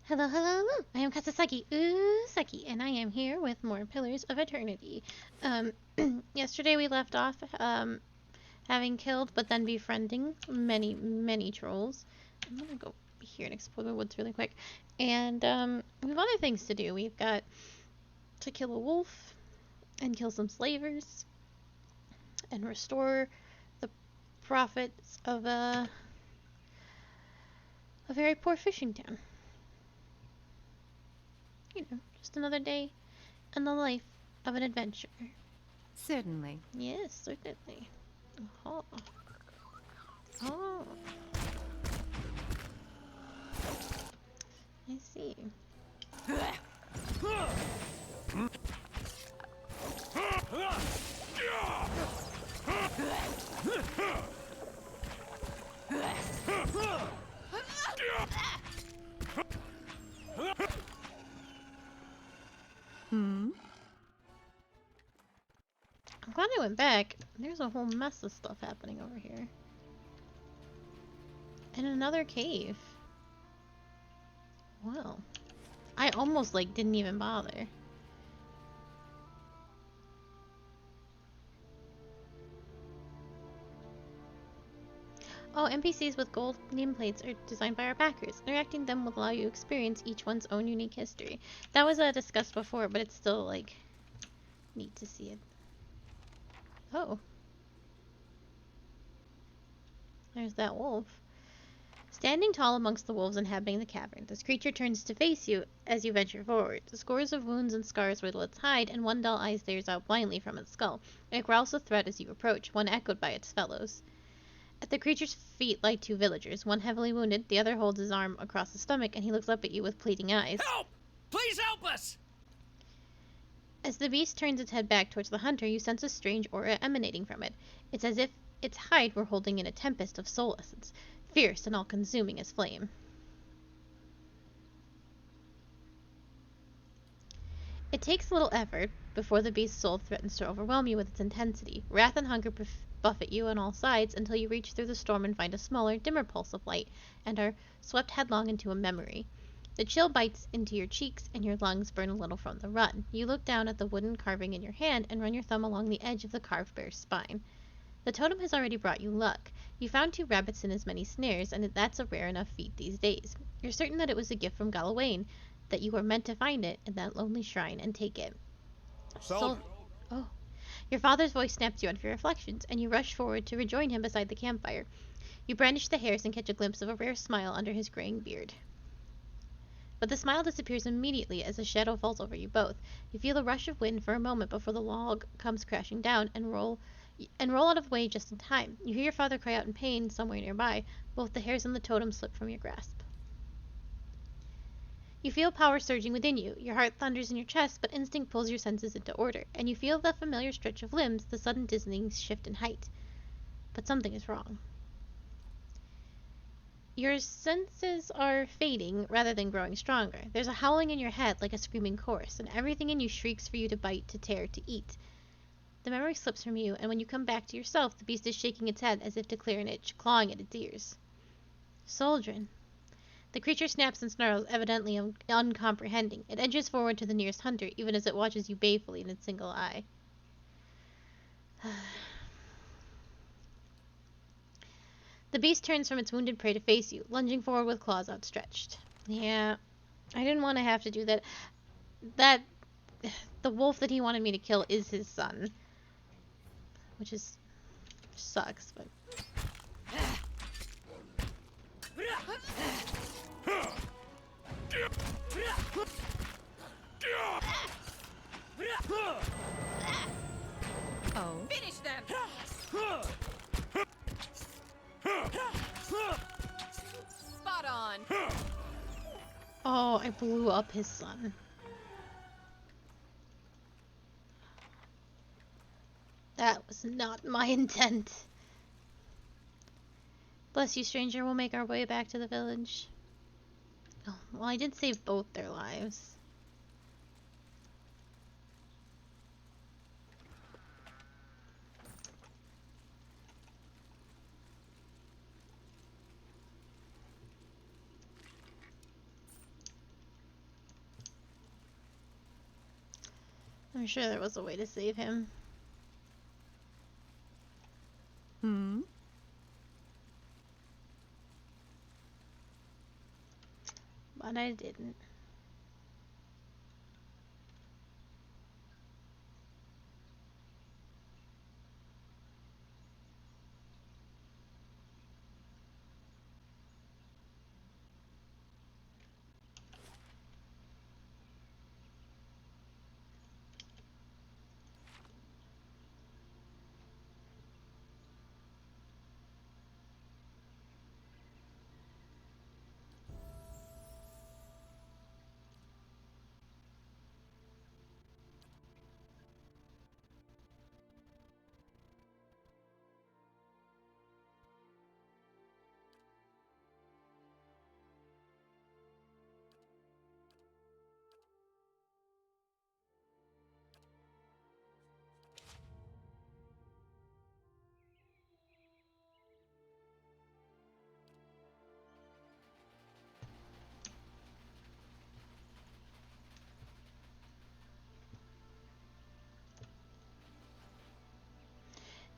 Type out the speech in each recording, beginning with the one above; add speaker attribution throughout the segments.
Speaker 1: Hello, hello, hello. I am Kasasaki Usaki, and I am here with more Pillars of Eternity. Um, Yesterday we left off, having killed but then befriending many, many trolls. I'm gonna go here and explore the woods really quick. And, we have other things to do. We've got to kill a wolf, and kill some slavers, and restore the profits of a very poor fishing town. You know, just another day in the life of an adventurer.
Speaker 2: Certainly.
Speaker 1: Yes, certainly. Oh. Oh. I see.
Speaker 2: Hmm?
Speaker 1: I'm glad I went back. There's a whole mess of stuff happening over here. And another cave. Well, I almost didn't even bother. Oh, NPCs with gold nameplates are designed by our backers. Interacting them will allow you to experience each one's own unique history. That was discussed before, but it's still neat to see it. Oh. There's that wolf. Standing tall amongst the wolves inhabiting the cavern, this creature turns to face you as you venture forward. The scores of wounds and scars riddle its hide, and one dull eye stares out blindly from its skull. It growls a threat as you approach, one echoed by its fellows. At the creature's feet lie two villagers, one heavily wounded, the other holds his arm across the stomach, and he looks up at you with pleading eyes.
Speaker 3: Help! Please help us!
Speaker 1: As the beast turns its head back towards the hunter, you sense a strange aura emanating from it. It's as if its hide were holding in a tempest of soul essence, fierce and all-consuming as flame. It takes little effort before the beast's soul threatens to overwhelm you with its intensity. Wrath and hunger buffet you on all sides until you reach through the storm and find a smaller, dimmer pulse of light, and are swept headlong into a memory. The chill bites into your cheeks, and your lungs burn a little from the run. You look down at the wooden carving in your hand and run your thumb along the edge of the carved bear's spine. The totem has already brought you luck. You found 2 rabbits in as many snares, and that's a rare enough feat these days. You're certain that it was a gift from Galawain, that you were meant to find it in that lonely shrine and take it. Oh. Your father's voice snaps you out of your reflections, and you rush forward to rejoin him beside the campfire. You brandish the hairs and catch a glimpse of a rare smile under his graying beard. But the smile disappears immediately as a shadow falls over you both. You feel a rush of wind for a moment before the log comes crashing down and roll out of the way just in time. You hear your father cry out in pain somewhere nearby. Both the hairs and the totem slip from your grasp. You feel power surging within you. Your heart thunders in your chest, but instinct pulls your senses into order, and you feel the familiar stretch of limbs, the sudden dizzying shift in height. But something is wrong. Your senses are fading rather than growing stronger. There's a howling in your head like a screaming chorus, and everything in you shrieks for you to bite, to tear, to eat. The memory slips from you, and when you come back to yourself, the beast is shaking its head as if to clear an itch, clawing at its ears. Soldrin. The creature snaps and snarls, evidently uncomprehending. It edges forward to the nearest hunter, even as it watches you balefully in its single eye. The beast turns from its wounded prey to face you, lunging forward with claws outstretched. Yeah, I didn't want to have to do that. The wolf that he wanted me to kill is his son. Which sucks, but...
Speaker 2: Oh.
Speaker 3: Finish them! Spot on!
Speaker 1: Oh, I blew up his son. That was not my intent. Bless you, stranger. We'll make our way back to the village. Oh, well, I did save both their lives. I'm sure there was a way to save him.
Speaker 2: Hmm?
Speaker 1: But I didn't.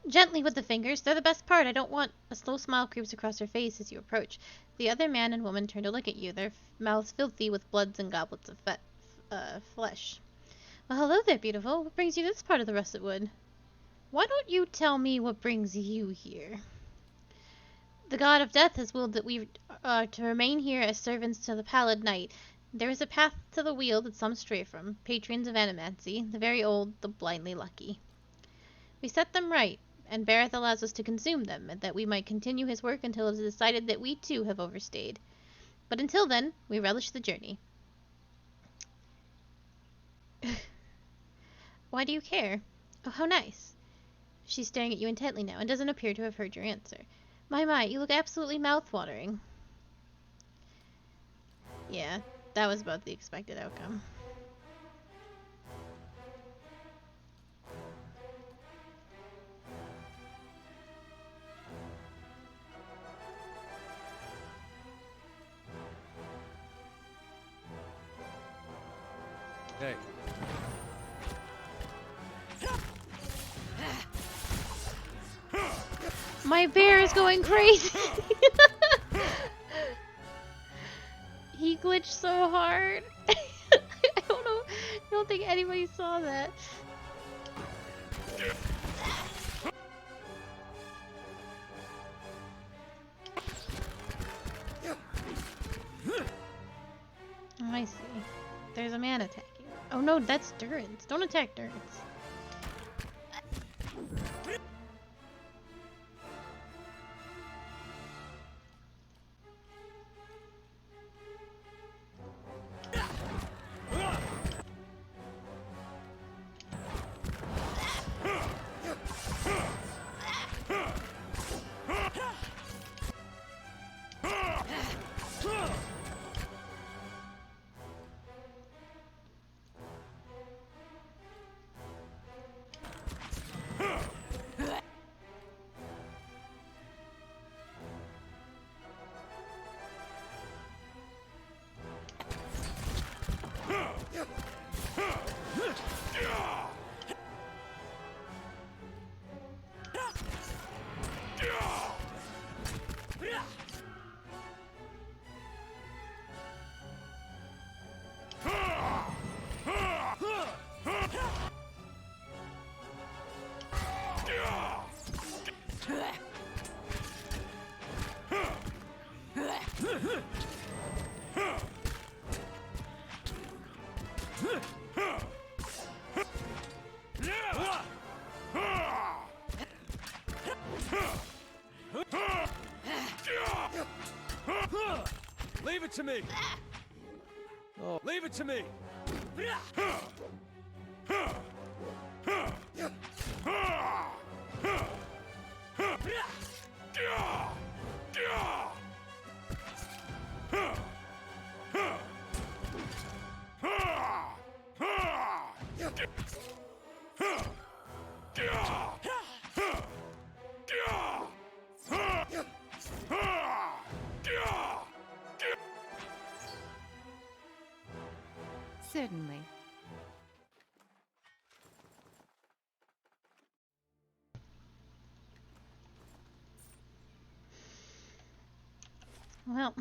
Speaker 1: Gently with the fingers. They're the best part. I don't want. A slow smile creeps across her face as you approach. The other man and woman turn to look at you, their mouths filthy with bloods and goblets of flesh. Well, hello there, beautiful. What brings you to this part of the russet wood? Why don't you tell me what brings you here? The god of death has willed that we are to remain here as servants to the pallid night. There is a path to the wheel that some stray from, patrons of animancy, the very old, the blindly lucky. We set them right, and Bareth allows us to consume them, and that we might continue his work until it is decided that we too have overstayed. But until then, we relish the journey. Why do you care? Oh, how nice. She's staring at you intently now, and doesn't appear to have heard your answer. My, you look absolutely mouth-watering. Yeah, that was about the expected outcome.
Speaker 3: Hey.
Speaker 1: My bear is going crazy! He glitched so hard. I don't know. I don't think anybody saw that. Oh, I see. There's a man attacking. Oh no, that's Durance. Don't attack Durance.
Speaker 3: Leave it to me! Oh, leave it to me!
Speaker 2: Certainly.
Speaker 1: Well,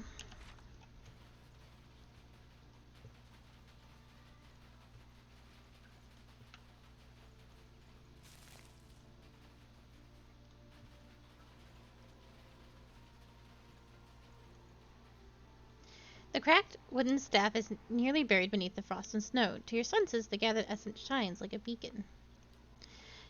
Speaker 1: the cracked wooden staff is nearly buried beneath the frost and snow. To your senses, the gathered essence shines like a beacon.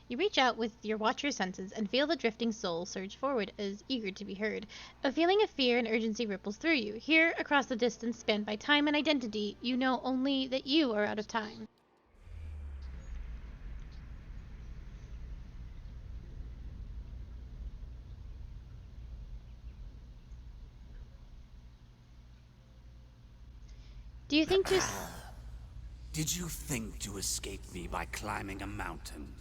Speaker 1: You reach out with your watcher senses and feel the drifting soul surge forward as eager to be heard. A feeling of fear and urgency ripples through you. Here, across the distance spanned by time and identity, you know only that you are out of time. Do you think to...
Speaker 4: Did you think to escape me by climbing a mountain?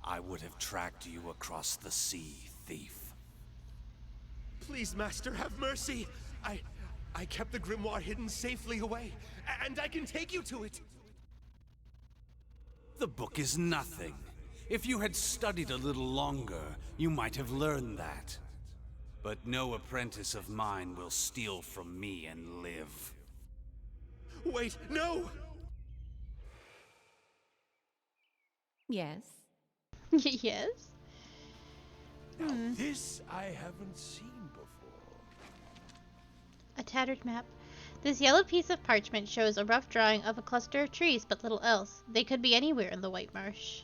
Speaker 4: I would have tracked you across the sea, thief.
Speaker 3: Please, Master, have mercy. I kept the grimoire hidden safely away, and I can take you to it.
Speaker 4: The book is nothing. If you had studied a little longer, you might have learned that. But no apprentice of mine will steal from me and live.
Speaker 3: Wait, no!
Speaker 2: Yes.
Speaker 1: Yes?
Speaker 3: Now this I haven't seen before.
Speaker 1: A tattered map. This yellow piece of parchment shows a rough drawing of a cluster of trees, but little else. They could be anywhere in the White Marsh.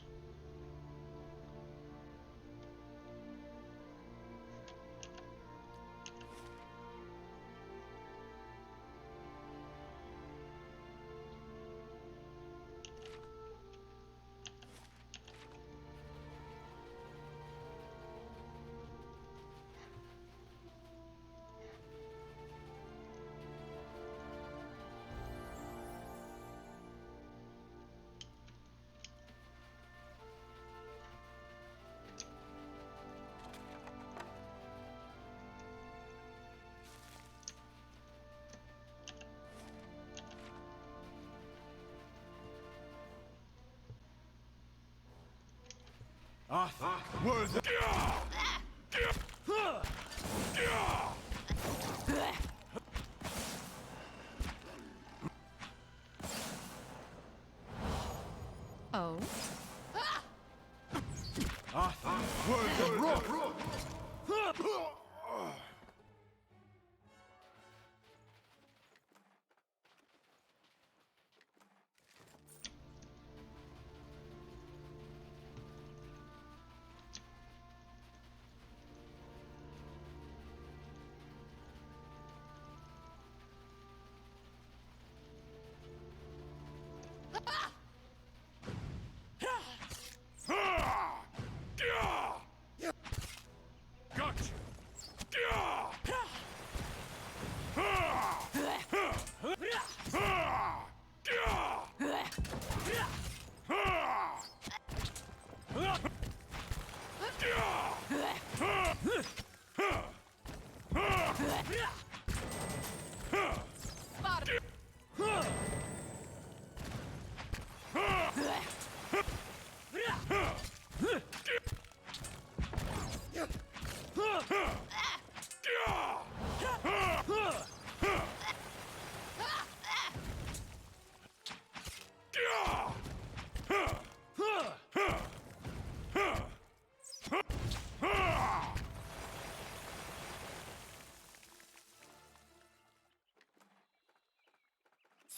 Speaker 3: Were the...
Speaker 2: Oh.
Speaker 3: Were the rock...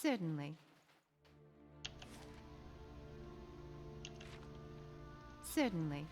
Speaker 2: Certainly. Certainly.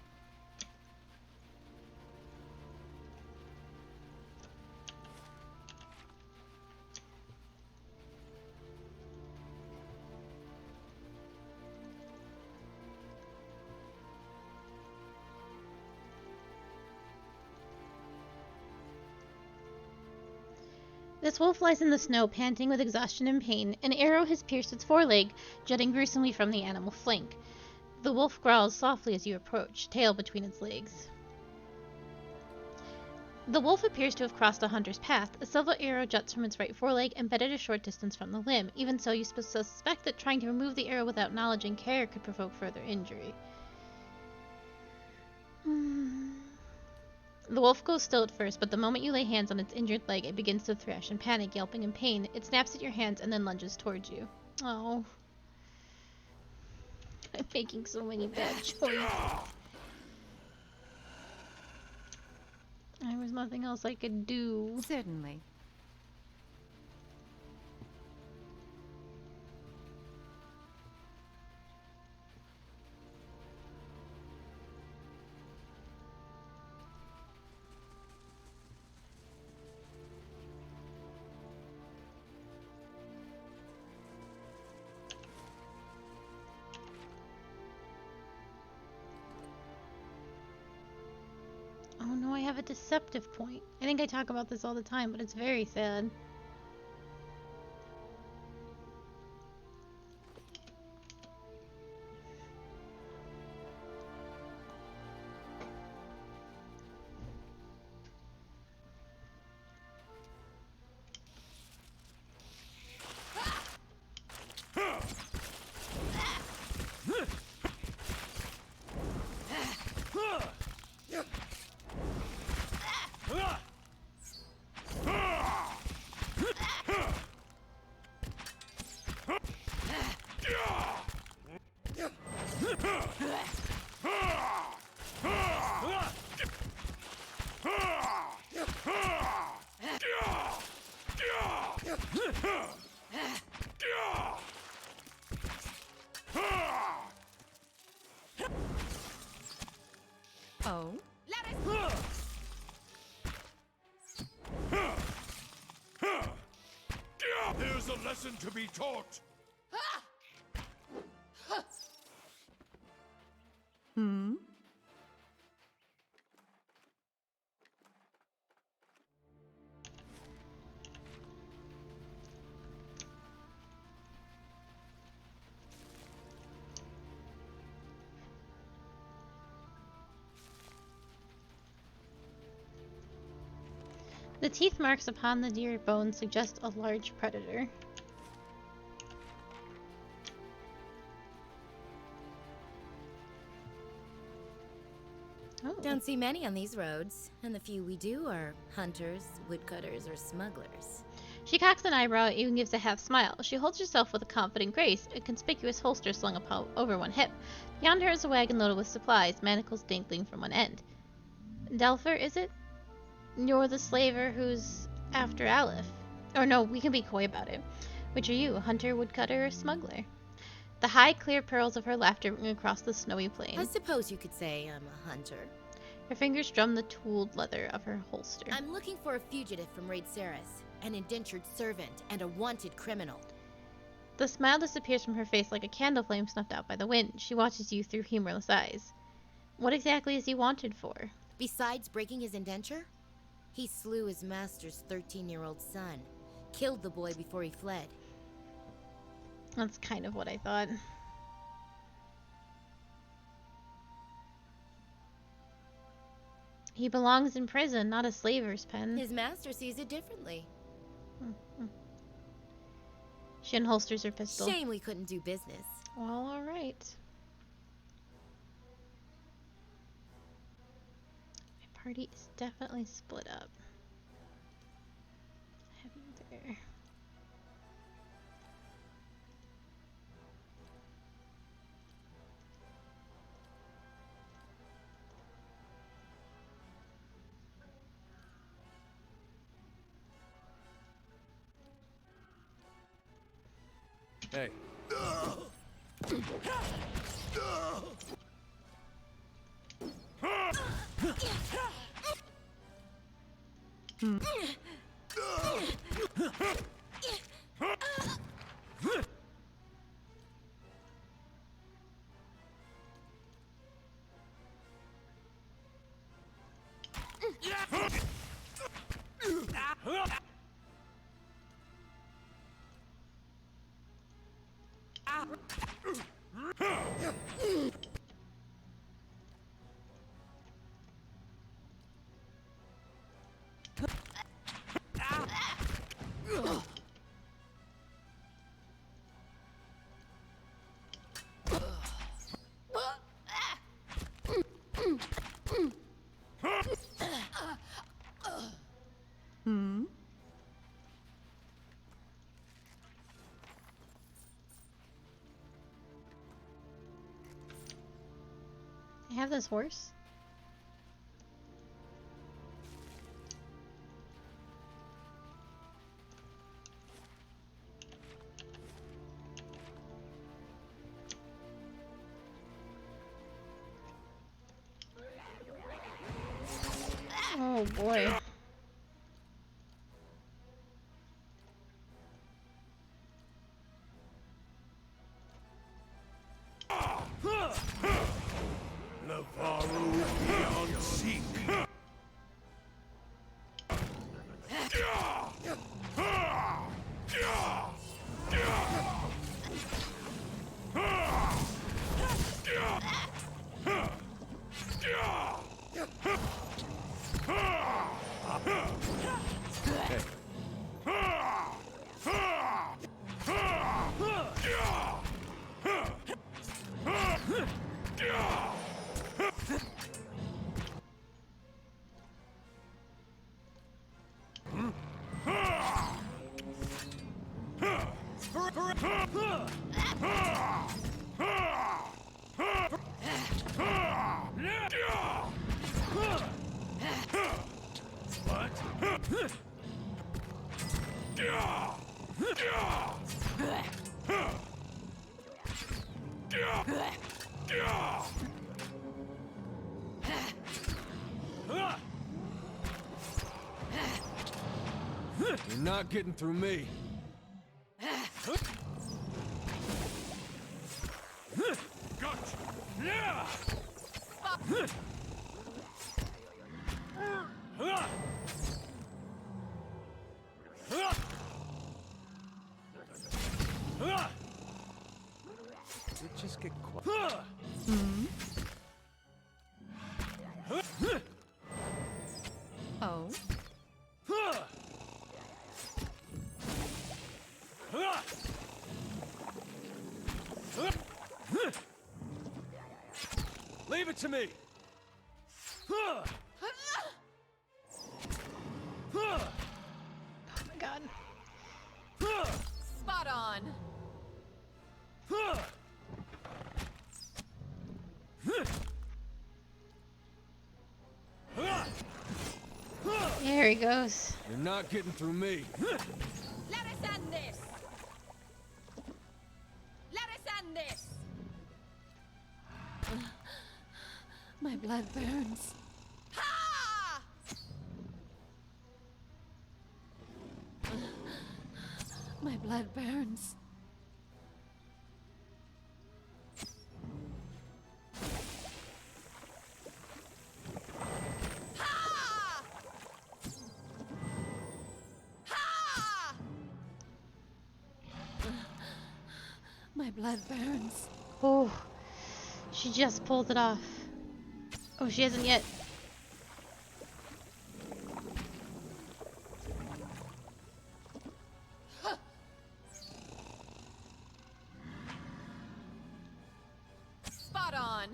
Speaker 1: This wolf lies in the snow, panting with exhaustion and pain. An arrow has pierced its foreleg, jutting gruesomely from the animal flank. The wolf growls softly as you approach, tail between its legs. The wolf appears to have crossed a hunter's path. A silver arrow juts from its right foreleg, embedded a short distance from the limb. Even so, you suspect that trying to remove the arrow without knowledge and care could provoke further injury. The wolf goes still at first, but the moment you lay hands on its injured leg, it begins to thrash in panic, yelping in pain. It snaps at your hands and then lunges towards you. Oh. I'm making so many bad choices. There was nothing else I could do.
Speaker 2: Certainly.
Speaker 1: Oh no, I have a deceptive point. I think I talk about this all the time, but it's very sad.
Speaker 2: Oh?
Speaker 3: There's a lesson to be taught.
Speaker 2: Hmm?
Speaker 1: The teeth marks upon the deer bones suggest a large predator. Oh.
Speaker 5: Don't see many on these roads, and the few we do are hunters, woodcutters, or smugglers.
Speaker 1: She cocks an eyebrow at you and gives a half smile. She holds herself with a confident grace, a conspicuous holster slung over one hip. Beyond her is a wagon loaded with supplies, manacles dangling from one end. Delpher, is it? You're the slaver who's after Aleph. Or no, we can be coy about it. Which are you, hunter, woodcutter, or smuggler? The high, clear pearls of her laughter ring across the snowy plain.
Speaker 5: I suppose you could say I'm a hunter.
Speaker 1: Her fingers drum the tooled leather of her holster.
Speaker 5: I'm looking for a fugitive from Raid Saris, an indentured servant, and a wanted criminal.
Speaker 1: The smile disappears from her face like a candle flame snuffed out by the wind. She watches you through humorless eyes. What exactly is he wanted for?
Speaker 5: Besides breaking his indenture, he slew his master's 13-year-old son, killed the boy before he fled.
Speaker 1: That's kind of what I thought. He belongs in prison, not a slaver's pen.
Speaker 5: His master sees it differently.
Speaker 1: She unholsters her pistol.
Speaker 5: Shame we couldn't do business.
Speaker 1: Well, alright. My party is definitely split up. Heading there.
Speaker 3: Hey.
Speaker 1: I have this horse. Oh boy.
Speaker 3: Navarro beyond seek.
Speaker 6: You're not getting through me.
Speaker 3: Did it just get quiet?
Speaker 2: Oh.
Speaker 6: Leave it to me.
Speaker 1: Oh my god.
Speaker 2: Spot on.
Speaker 1: There he goes.
Speaker 6: You're not getting through me.
Speaker 2: Let us end this. Let us end this. My blood burns. Ha! My blood burns. Ha! Ha! My blood burns.
Speaker 1: Oh, she just pulled it off. Oh, she hasn't yet.
Speaker 2: Spot on.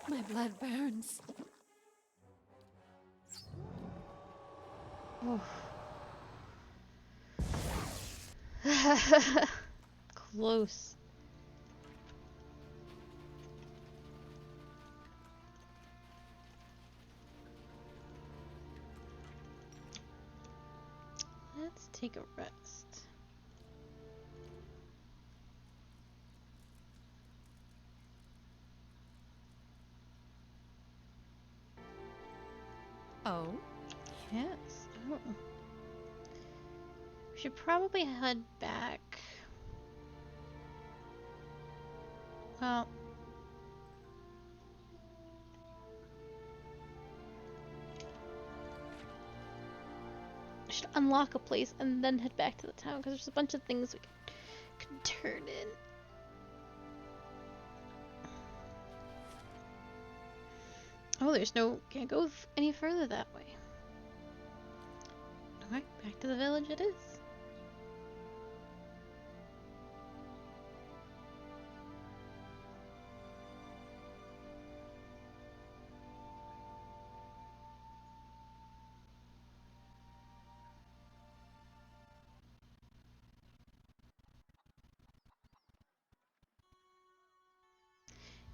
Speaker 2: My blood burns.
Speaker 1: Oh. Close. Let's take a rest.
Speaker 2: Oh.
Speaker 1: Yes. Oh. We should probably head back. Well, we should unlock a place and then head back to the town because there's a bunch of things we could turn in. Oh, there's no, can't go any further that way. Alright, back to the village it is.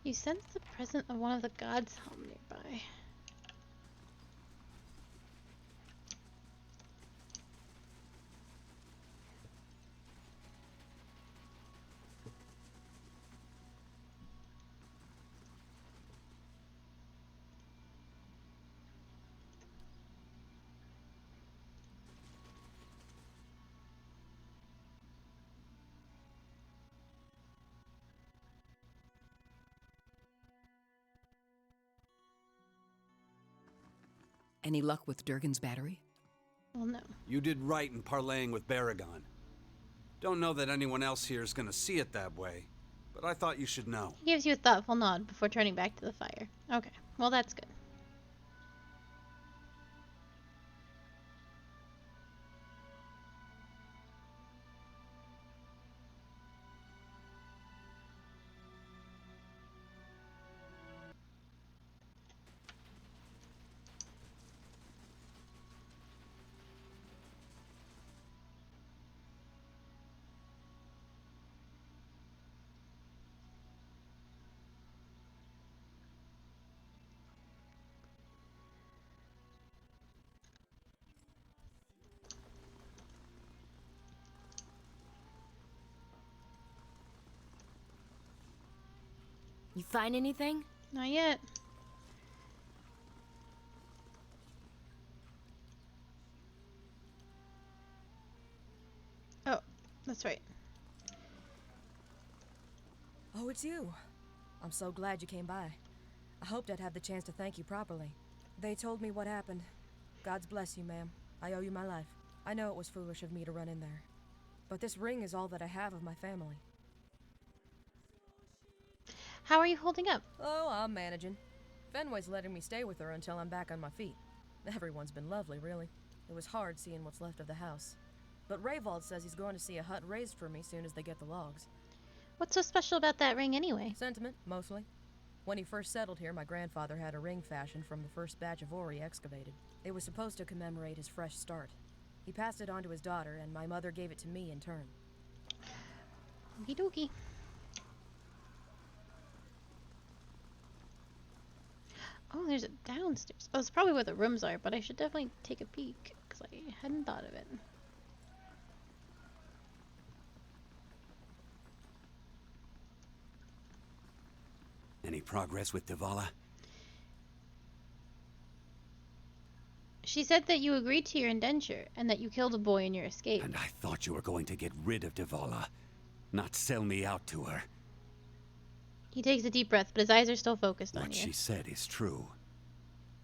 Speaker 1: You sense the presence of one of the gods home nearby.
Speaker 7: Any luck with Durgan's battery?
Speaker 1: Well, no.
Speaker 4: You did right in parlaying with Baragon. Don't know that anyone else here is gonna see it that way, but I thought you should know.
Speaker 1: He gives you a thoughtful nod before turning back to the fire. Okay, well that's good.
Speaker 5: You find anything?
Speaker 1: Not yet. Oh, that's right.
Speaker 8: Oh, it's you. I'm so glad you came by. I hoped I'd have the chance to thank you properly. They told me what happened. God's bless you, ma'am. I owe you my life. I know it was foolish of me to run in there. But this ring is all that I have of my family.
Speaker 1: How are you holding up?
Speaker 8: Oh, I'm managing. Fenway's letting me stay with her until I'm back on my feet. Everyone's been lovely, really. It was hard seeing what's left of the house. But Rayvald says he's going to see a hut raised for me soon as they get the logs.
Speaker 1: What's so special about that ring anyway?
Speaker 8: Sentiment, mostly. When he first settled here, my grandfather had a ring fashioned from the first batch of ore he excavated. It was supposed to commemorate his fresh start. He passed it on to his daughter, and my mother gave it to me in turn.
Speaker 1: Okie dokie. Oh, there's a downstairs. Oh, it's probably where the rooms are, but I should definitely take a peek, because I hadn't thought of it.
Speaker 4: Any progress with Devala?
Speaker 1: She said that you agreed to your indenture, and that you killed a boy in your escape.
Speaker 4: And I thought you were going to get rid of Devala, not sell me out to her.
Speaker 1: He takes a deep breath, but his eyes are still focused on
Speaker 4: What
Speaker 1: you.
Speaker 4: she said is true.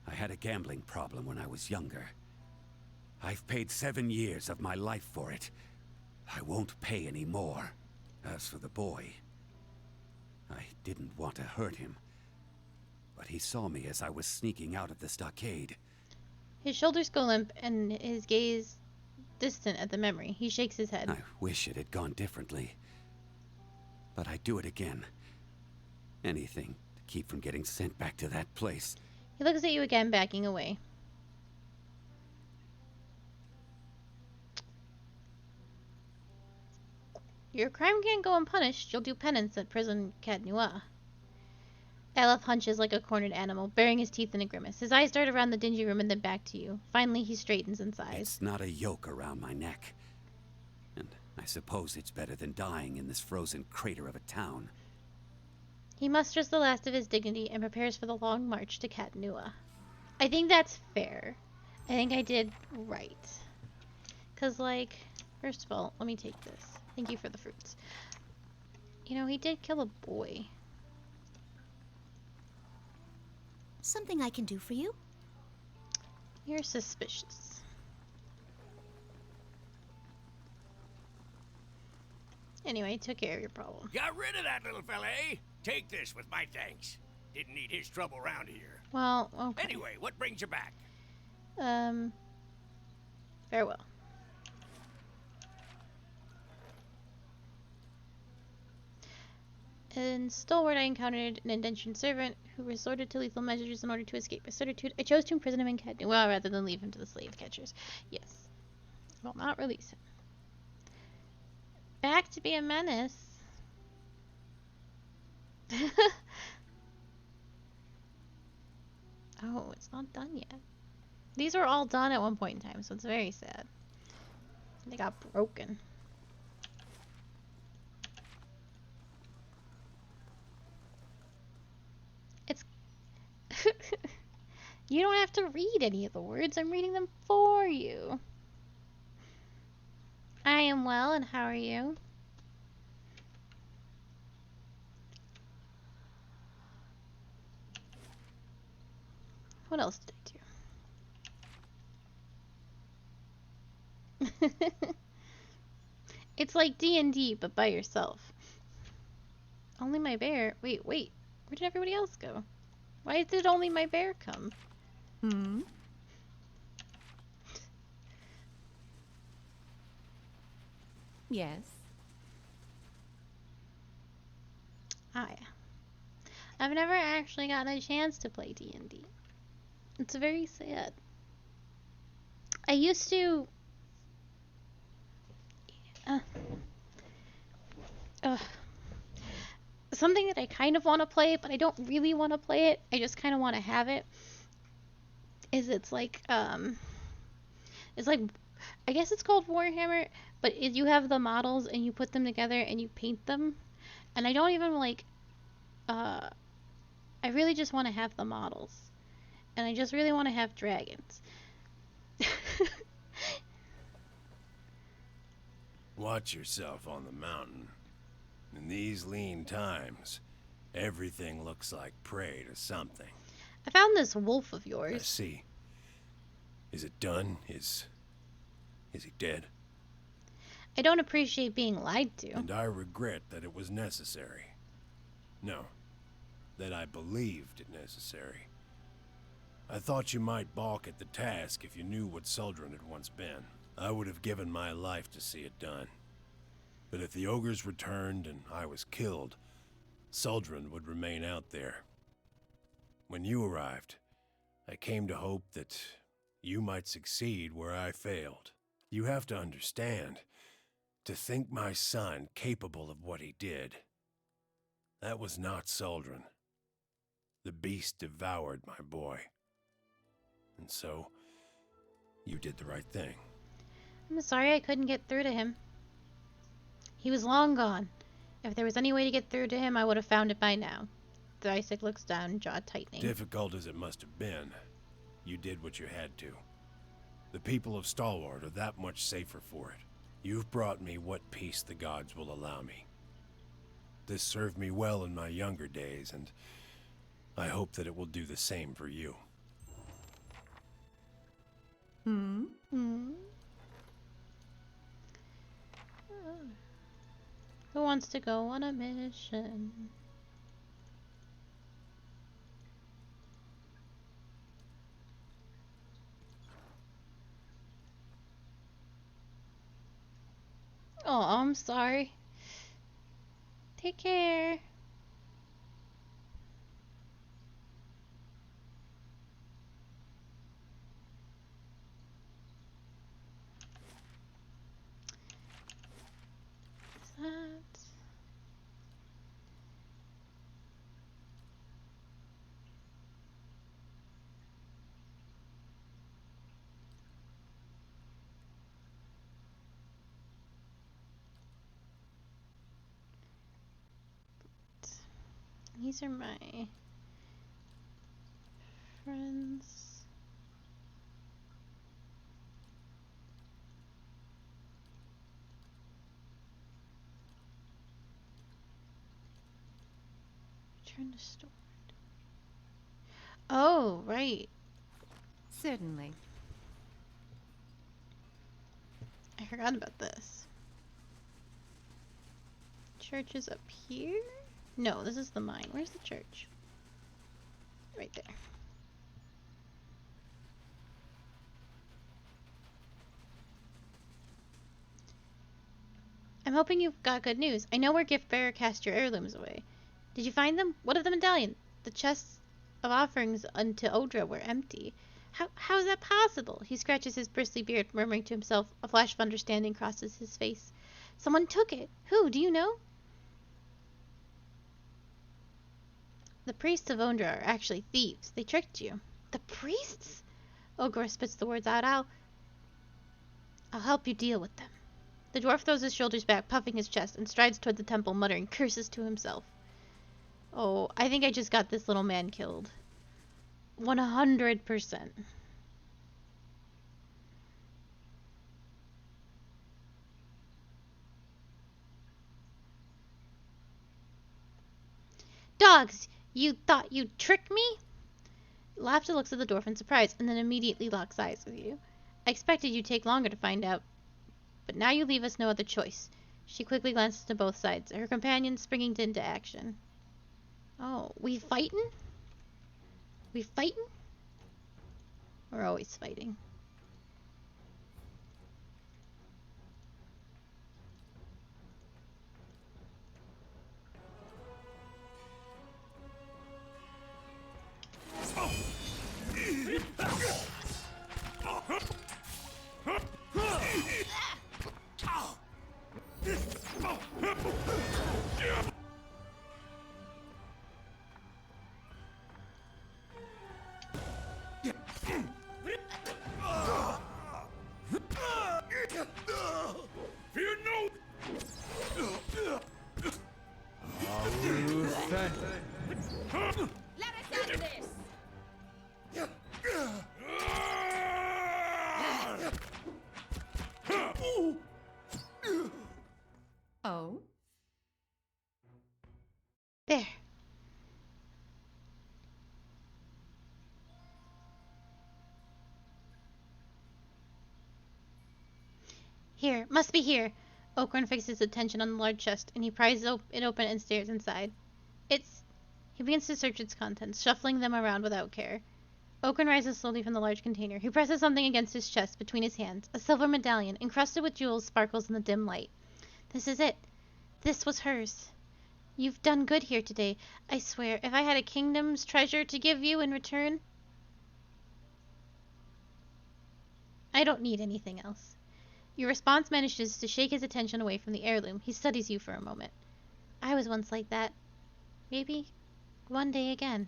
Speaker 4: I had a gambling problem when I was younger. I've paid 7 years of my life for it. I won't pay any more. As for the boy, I didn't want to hurt him. But he saw me as I was sneaking out of the stockade.
Speaker 1: His shoulders go limp, and his gaze distant at the memory. He shakes his head.
Speaker 4: I wish it had gone differently. But I'd do it again. Anything to keep from getting sent back to that place.
Speaker 1: He looks at you again, backing away. Your crime can't go unpunished. You'll do penance at prison Cat Noir. Elef hunches like a cornered animal, baring his teeth in a grimace. His eyes dart around the dingy room and then back to you. Finally, he straightens and sighs.
Speaker 4: It's not a yoke around my neck. And I suppose it's better than dying in this frozen crater of a town.
Speaker 1: He musters the last of his dignity and prepares for the long march to Cat Noir. I think that's fair. I think I did right. Because, like, first of all, let me take this. Thank you for the fruits. You know, he did kill a boy.
Speaker 9: Something I can do for you?
Speaker 1: You're suspicious. Anyway, took care of your problem.
Speaker 10: Got rid of that little fella, eh? Take this with my thanks. Didn't need his trouble around here.
Speaker 1: Well, okay.
Speaker 10: Anyway, what brings you back?
Speaker 1: Farewell. In Stalwart, I encountered an indentured servant who resorted to lethal measures in order to escape his certitude. I chose to imprison him in Cat Noir rather than leave him to the slave catchers. Yes. Will not release him. Back to be a menace. Oh, it's not done yet. These were all done at one point in time, so it's very sad. They got broken. It's... You don't have to read any of the words. I'm reading them for you. I am well, and how are you? What else did I do? It's like D&D, but by yourself. Only my bear. Wait. Where did everybody else go? Why did only my bear come?
Speaker 7: Hmm? Yes.
Speaker 1: Ah, yeah. I've never actually gotten a chance to play D&D. It's very sad. I used to... something that I kind of want to play, but I don't really want to play it. I just kind of want to have it. It's like, I guess it's called Warhammer, but you have the models and you put them together and you paint them. And I don't even like, I really just want to have the models. And I just really want to have dragons.
Speaker 3: Watch yourself on the mountain. In these lean times, everything looks like prey to something.
Speaker 1: I found this wolf of
Speaker 3: I
Speaker 1: yours.
Speaker 3: see. Is it done? Is he dead?
Speaker 1: I don't appreciate being lied to.
Speaker 3: And I regret that it was necessary. No, that I believed it necessary. I thought you might balk at the task if you knew what Suldran had once been. I would have given my life to see it done. But if the ogres returned and I was killed, Suldran would remain out there. When you arrived, I came to hope that you might succeed where I failed. You have to understand, to think my son capable of what he did, that was not Suldran. The beast devoured my boy. And so, you did the right thing.
Speaker 1: I'm sorry I couldn't get through to him. He was long gone. If there was any way to get through to him, I would have found it by now. Isaac looks down, jaw tightening.
Speaker 3: Difficult as it must have been, you did what you had to. The people of Stalwart are that much safer for it. You've brought me what peace the gods will allow me. This served me well in my younger days, and I hope that it will do the same for you.
Speaker 7: Hmm?
Speaker 1: Who wants to go on a mission? Oh, I'm sorry. Take care. That. These are my friends. Return to store. Oh, right.
Speaker 7: Certainly.
Speaker 1: I forgot about this. Church is up here? No, this is the mine. Where's the church? Right there. I'm hoping you've got good news. I know where Gift Bearer cast your heirlooms away. Did you find them? What of the medallion? The chests of offerings unto Odra were empty. How is that possible? He scratches his bristly beard, murmuring to himself. A flash of understanding crosses his face. Someone took it. Who? Do you know? The priests of Ondra are actually thieves. They tricked you. The priests? Ogre spits the words out. I'll help you deal with them. The dwarf throws his shoulders back, puffing his chest, and strides toward the temple, muttering curses to himself. Oh, I think I just got this little man killed. 100%. Dogs! You thought you'd trick me? Laughter looks at the dwarf in surprise, and then immediately locks eyes with you. I expected you'd take longer to find out, but now you leave us no other choice. She quickly glances to both sides, her companion springing into action. Oh, we fightin'? We fightin'? We're always fighting.
Speaker 10: Fear no!
Speaker 2: Let us out of this! Oh?
Speaker 1: There. Here, must be here. Oakron fixes his attention on the large chest, and he pries it open and stares inside. He begins to search its contents, shuffling them around without care. Oakron rises slowly from the large container. He presses something against his chest between his hands. A silver medallion, encrusted with jewels, sparkles in the dim light. This is it. This was hers. You've done good here today. I swear, if I had a kingdom's treasure to give you in return... I don't need anything else. Your response manages to shake his attention away from the heirloom. He studies you for a moment. I was once like that. Maybe one day again.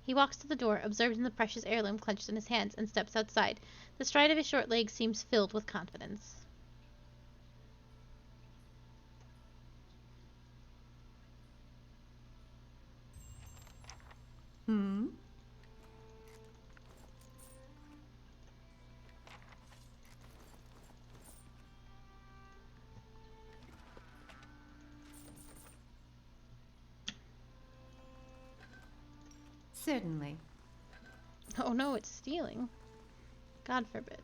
Speaker 1: He walks to the door, observing the precious heirloom clenched in his hands, and steps outside. The stride of his short legs seems filled with confidence.
Speaker 2: Hmm? Certainly.
Speaker 1: Oh no, it's stealing. God forbid.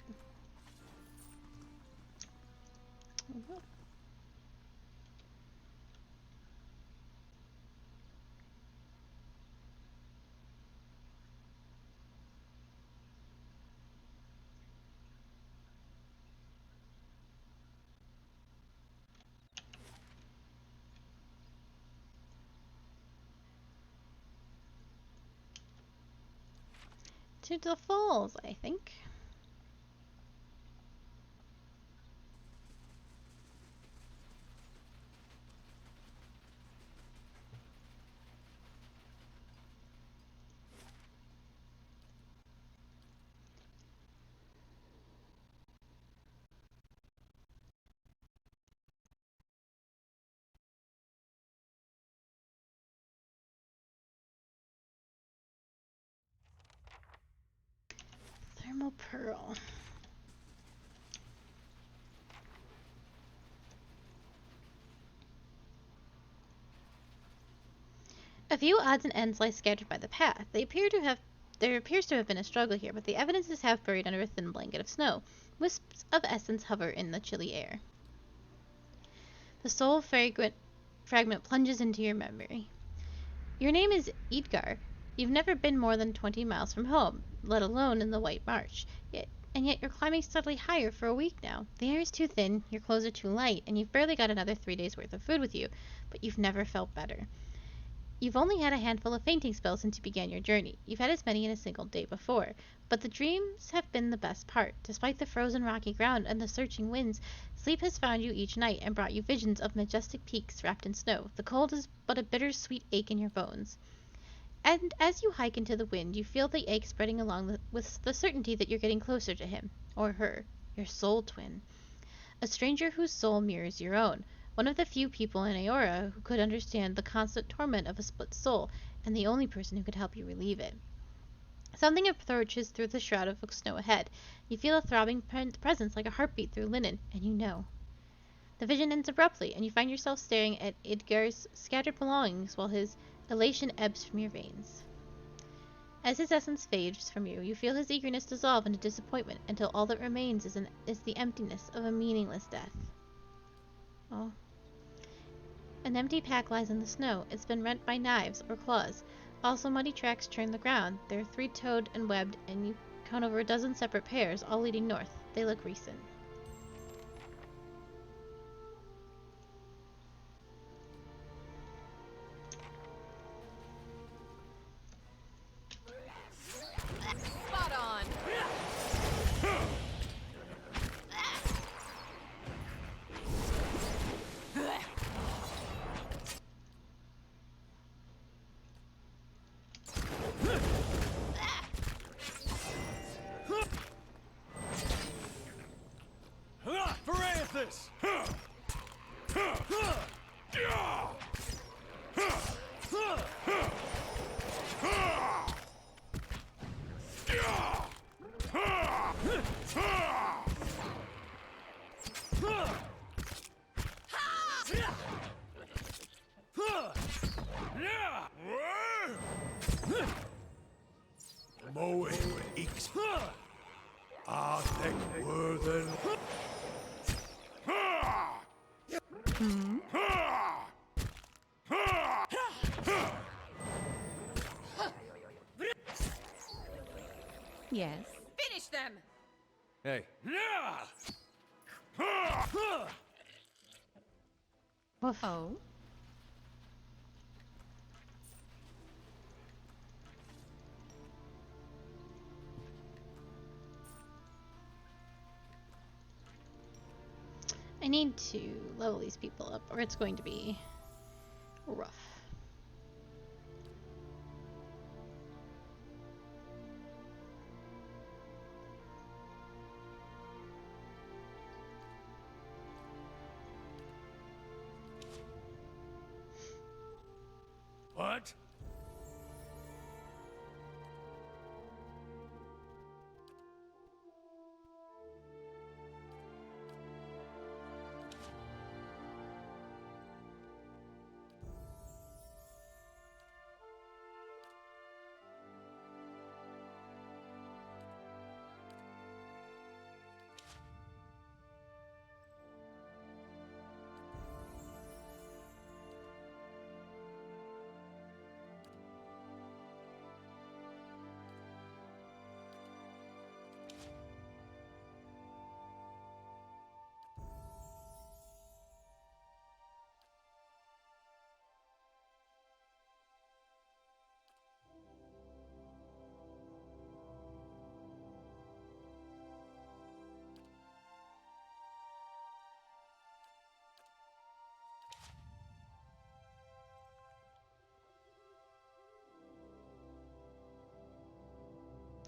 Speaker 1: To the falls, I think. Thermal pearl. A few odds and ends lie scattered by the path. There appears to have been a struggle here, but the evidence is half buried under a thin blanket of snow. Wisps of essence hover in the chilly air. The soul fragment plunges into your memory. Your name is Edgar. You've never been more than 20 miles from home, let alone in the White Marsh. Yet you're climbing steadily higher for a week now. The air is too thin, your clothes are too light, and you've barely got another 3 days' worth of food with you, but you've never felt better. You've only had a handful of fainting spells since you began your journey. You've had as many in a single day before. But the dreams have been the best part. Despite the frozen rocky ground and the searching winds, sleep has found you each night and brought you visions of majestic peaks wrapped in snow. The cold is but a bitter-sweet ache in your bones. And as you hike into the wind, you feel the ache spreading along with the certainty that you're getting closer to him, or her, your soul twin. A stranger whose soul mirrors your own, one of the few people in Aora who could understand the constant torment of a split soul, and the only person who could help you relieve it. Something approaches through the shroud of snow ahead. You feel a throbbing presence like a heartbeat through linen, and you know. The vision ends abruptly, and you find yourself staring at Idgar's scattered belongings while his elation ebbs from your veins. As his essence fades from you, you feel his eagerness dissolve into disappointment until all that remains is the emptiness of a meaningless death. Oh. An empty pack lies in the snow. It's been rent by knives or claws. Also, muddy tracks churn the ground. They're three-toed and webbed, and you count over a dozen separate pairs, all leading north. They look recent.
Speaker 2: Spot on.
Speaker 6: Varanthus!
Speaker 3: Moe X. I think we're the...
Speaker 2: Yes. Finish them!
Speaker 6: Hey.
Speaker 1: Woof.
Speaker 2: Oh?
Speaker 1: I need to level these people up, or it's going to be rough.
Speaker 3: What?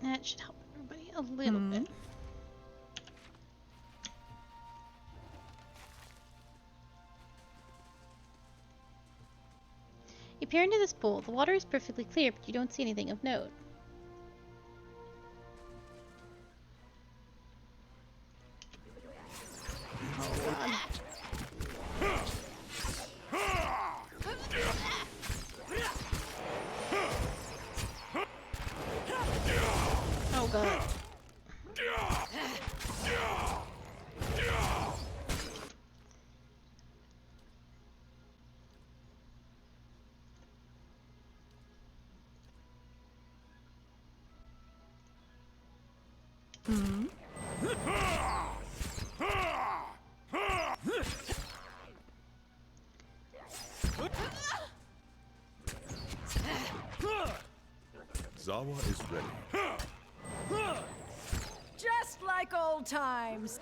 Speaker 1: That should help everybody a little bit. You peer into this pool. The water is perfectly clear, but you don't see anything of note. Oh god.
Speaker 3: Zawa is ready.
Speaker 2: Just like old times.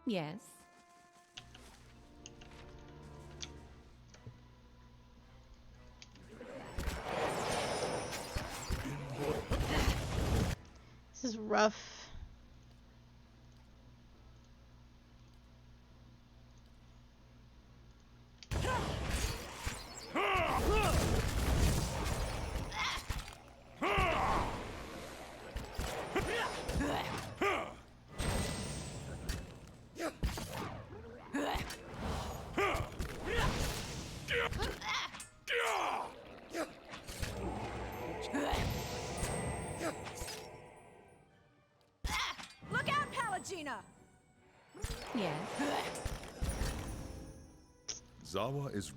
Speaker 7: Yes.
Speaker 1: This is rough.
Speaker 2: Look out, Palagina!
Speaker 7: Yes.
Speaker 11: Zawa is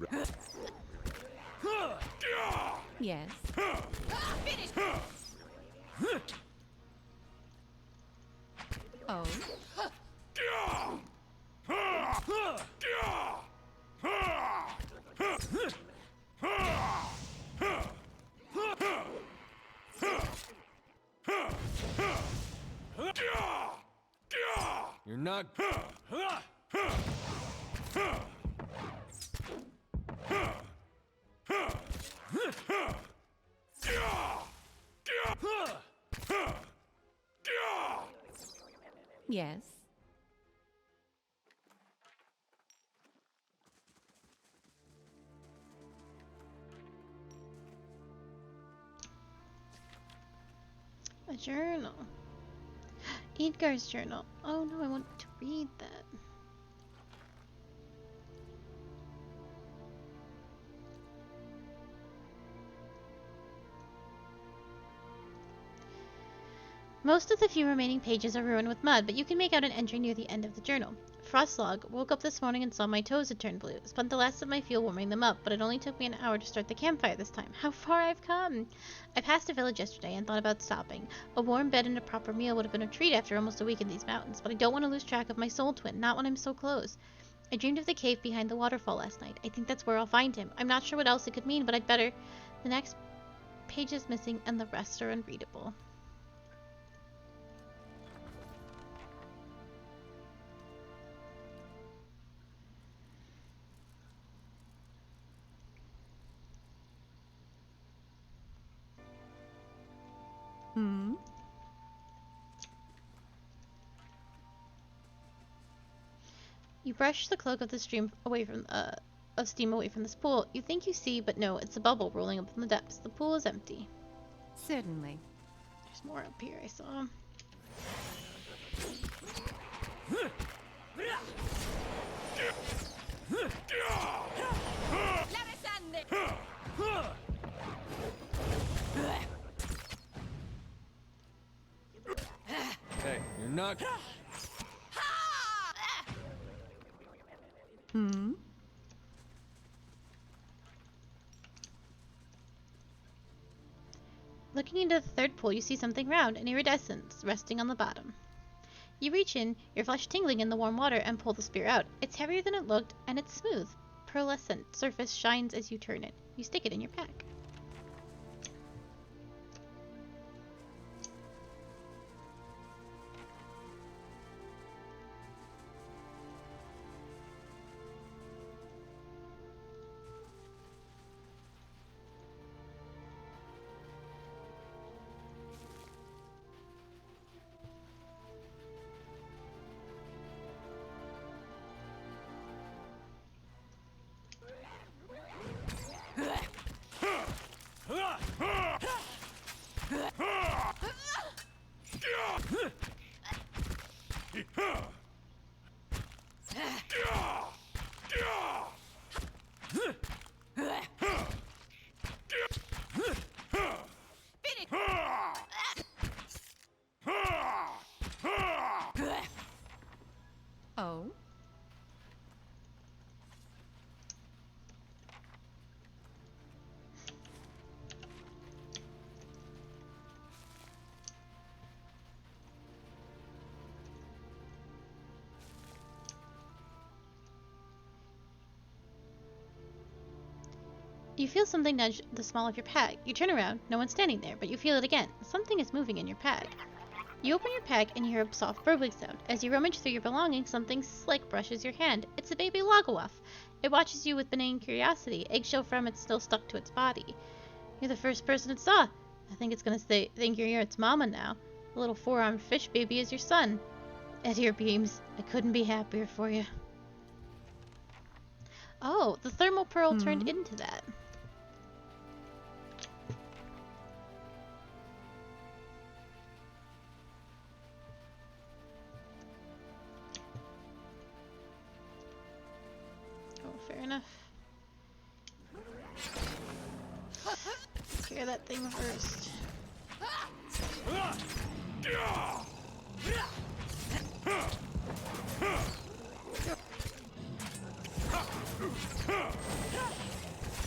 Speaker 7: Yes.
Speaker 2: Finish!
Speaker 7: Oh.
Speaker 6: You're not.
Speaker 7: Yes.
Speaker 1: A journal. Edgar's journal. Oh no, I want to read that. Most of the few remaining pages are ruined with mud, but you can make out an entry near the end of the journal. Frostlog. Woke up this morning and saw my toes had turned blue. Spent the last of my fuel warming them up, but it only took me an hour to start the campfire this time. How far I've come! I passed a village yesterday and thought about stopping. A warm bed and a proper meal would have been a treat after almost a week in these mountains, but I don't want to lose track of my soul twin, not when I'm so close. I dreamed of the cave behind the waterfall last night. I think that's where I'll find him. I'm not sure what else it could mean, but I'd better. The next page is missing and the rest are unreadable.
Speaker 7: Hmm.
Speaker 1: You brush the cloak of the stream away from of steam away from this pool. You think you see, but no, it's a bubble rolling up from the depths. The pool is empty.
Speaker 7: Certainly.
Speaker 1: There's more up here I saw.
Speaker 6: Hey, you're not.
Speaker 7: Hmm.
Speaker 1: Looking into the third pool, you see something round and iridescent resting on the bottom. You reach in, your flesh tingling in the warm water, and pull the spear out. It's heavier than it looked, and it's smooth. Pearlescent surface shines as you turn it. You stick it in your pack.
Speaker 7: Oh.
Speaker 1: You feel something nudge the small of your pack. You turn around, no one's standing there, but you feel it again. Something is moving in your pack. You open your pack and you hear a soft burbling sound. As you rummage through your belongings, something slick brushes your hand. It's a baby Logowuff. It watches you with benign curiosity, eggshell fragments still stuck to its body. You're the first person it saw. I think it's gonna think you're its mama now. The little four-armed fish baby is your son. Edir beams. I couldn't be happier for you. Oh, the thermal pearl turned into that. Oh, fair enough. Clear that thing first.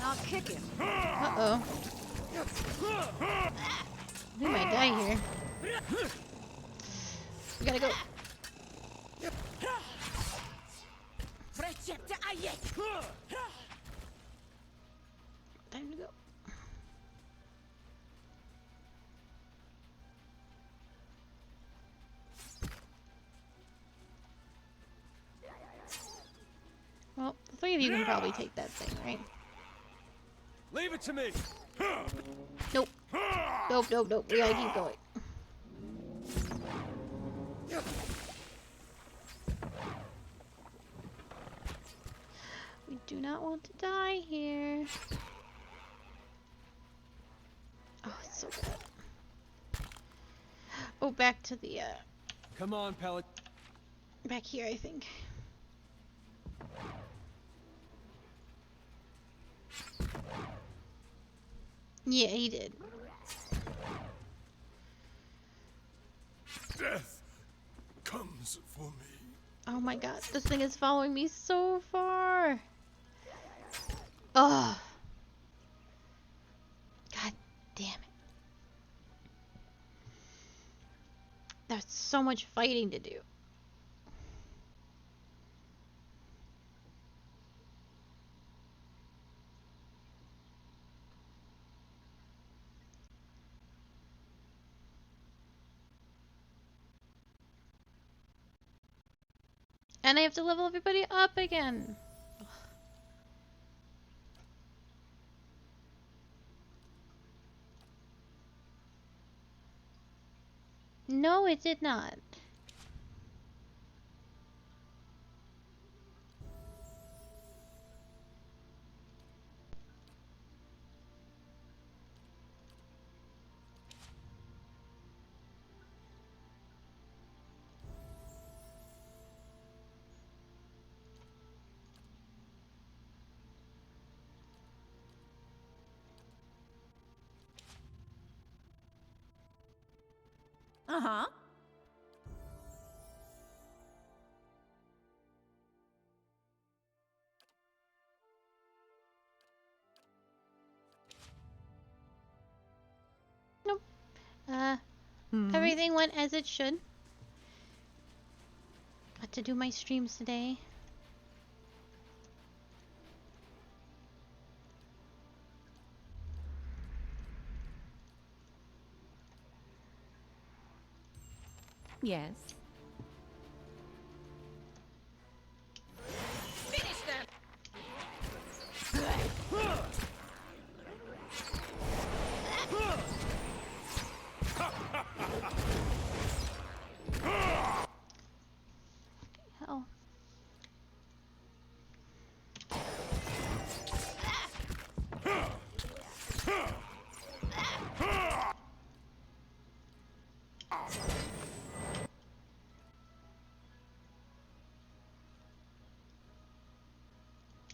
Speaker 2: I'll kick him.
Speaker 1: Uh-oh. We might die here. We gotta go. Time to go. Well, the three of you can probably take that thing, right?
Speaker 6: Leave it to me.
Speaker 1: Nope. Nope, nope, nope. We gotta keep going. We do not want to die here. Oh, it's so good. Oh, back to the,
Speaker 6: Come on, Pellet.
Speaker 1: back here, I think. Yeah, he did.
Speaker 3: Death comes for me.
Speaker 1: Oh my god, this thing is following me so far. Ugh. God damn it. There's so much fighting to do. And I have to level everybody up again. Ugh. No, it did not.
Speaker 2: Uh-huh.
Speaker 1: Nope. Everything went as it should. Got to do my streams today.
Speaker 2: Yes. Finish them.
Speaker 1: Hell.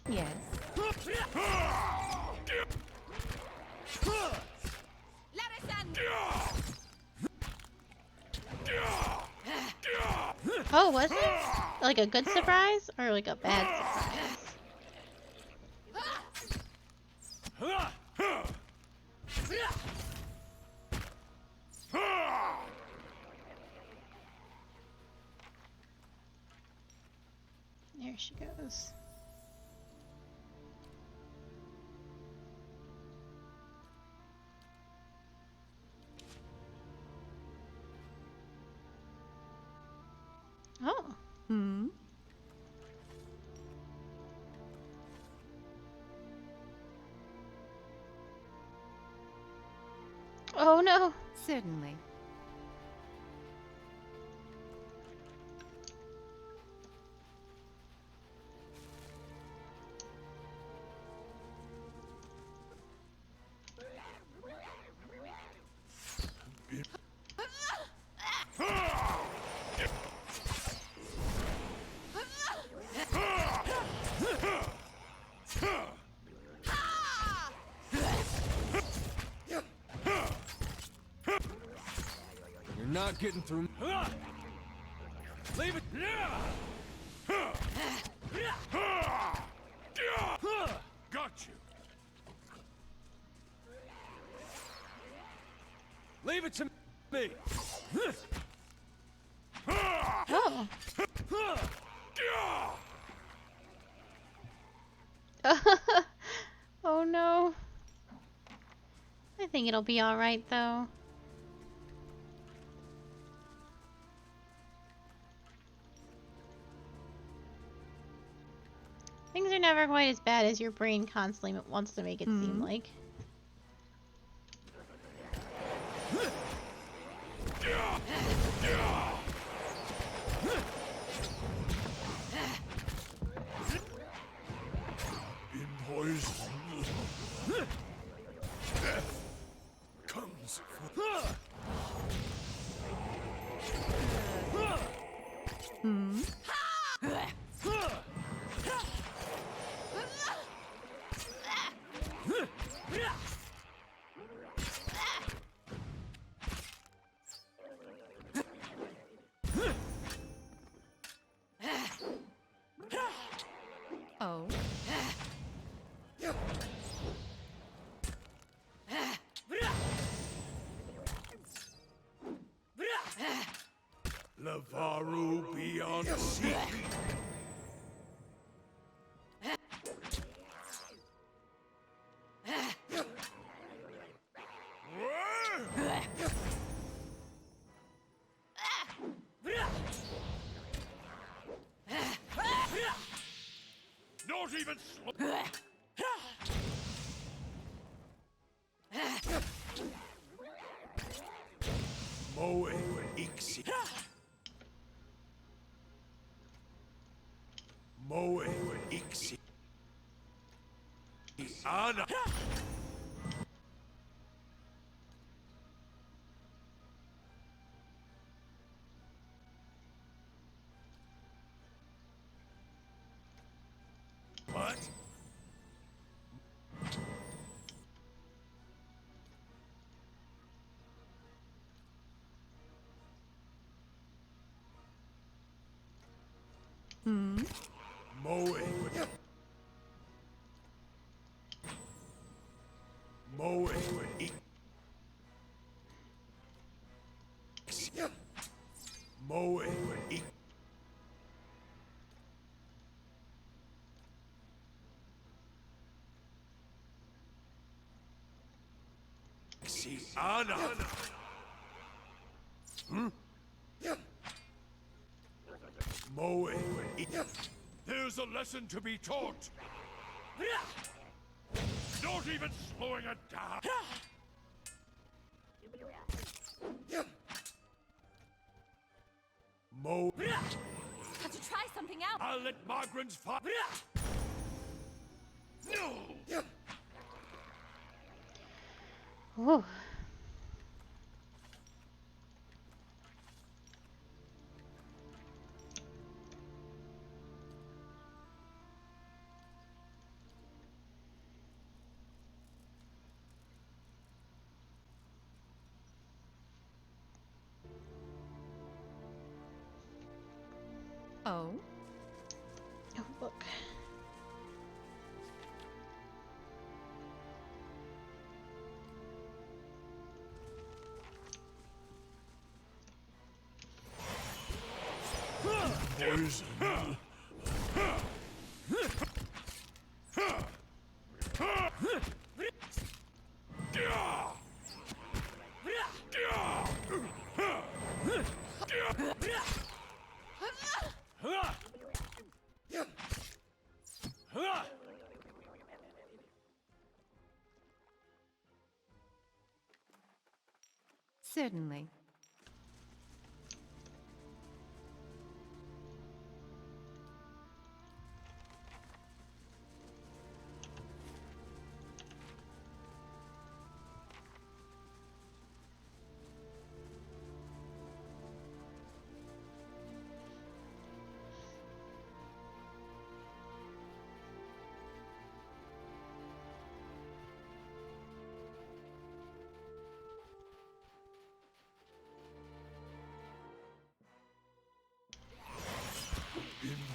Speaker 2: Yes.
Speaker 1: Oh, was it? Like a good surprise or like a bad surprise? There she goes.
Speaker 7: Hmm?
Speaker 1: Oh no!
Speaker 7: Certainly.
Speaker 6: You're not getting through. Leave it.
Speaker 3: Got you.
Speaker 6: Leave it to me.
Speaker 1: Oh. Oh no. I think it'll be alright though. Things are never quite as bad as your brain constantly wants to make it seem like.
Speaker 3: In poison. Death comes for...
Speaker 7: Hmm? Oh.
Speaker 3: Lavaru beyond sea. Not even slow. Moe Ixi. Moe Ixi. Ana. What?
Speaker 7: Hmm?
Speaker 3: Moe. Moe Ixi. Moe Ixi. Ana. Hmm? Moe Ixi. There's a lesson to be taught. Not even slowing it down. Mo.
Speaker 2: Have to try something out.
Speaker 3: I'll let migrants fight. No.
Speaker 1: Ooh.
Speaker 7: Oh.
Speaker 1: Oh, look.
Speaker 3: Poison.
Speaker 12: Certainly.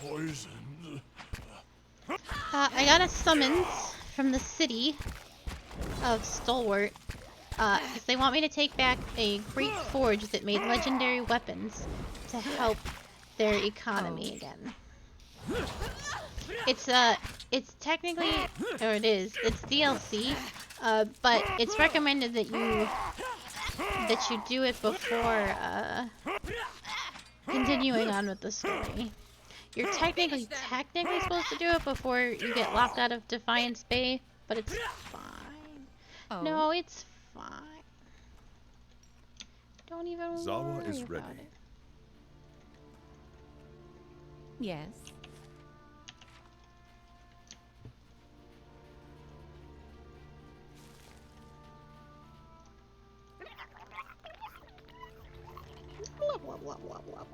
Speaker 11: Poisoned.
Speaker 1: I got a summons from the city of Stalwart, because they want me to take back a great forge that made legendary weapons to help their economy again. It's technically, or it is, it's DLC, but it's recommended that you do it before, continuing on with the story. You're technically supposed to do it before you get locked out of Defiance Bay, but it's fine.
Speaker 12: Oh.
Speaker 1: No, it's fine. Don't even
Speaker 11: Zawa
Speaker 1: worry
Speaker 11: is
Speaker 1: about
Speaker 11: ready.
Speaker 1: it.
Speaker 12: Yes.
Speaker 1: Blah, blah, blah, blah, blah, blah.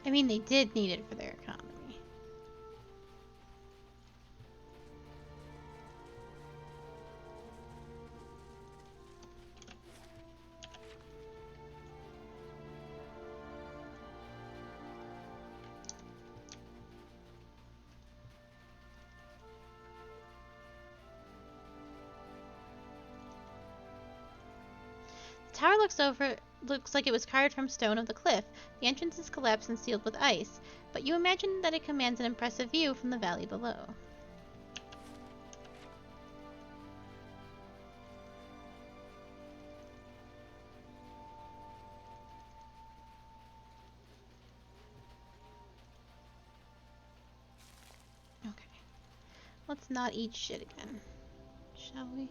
Speaker 1: I mean, they did need it for their economy. The tower looks like it was carved from stone of the cliff. The entrance is collapsed and sealed with ice, but you imagine that it commands an impressive view from the valley below. Okay. Let's not eat shit again, shall we?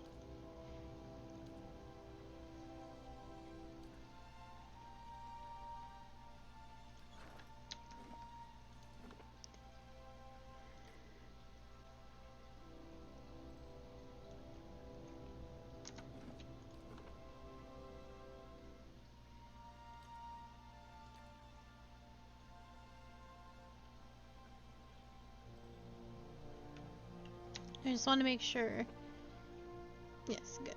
Speaker 1: I just want to make sure. Yes, good.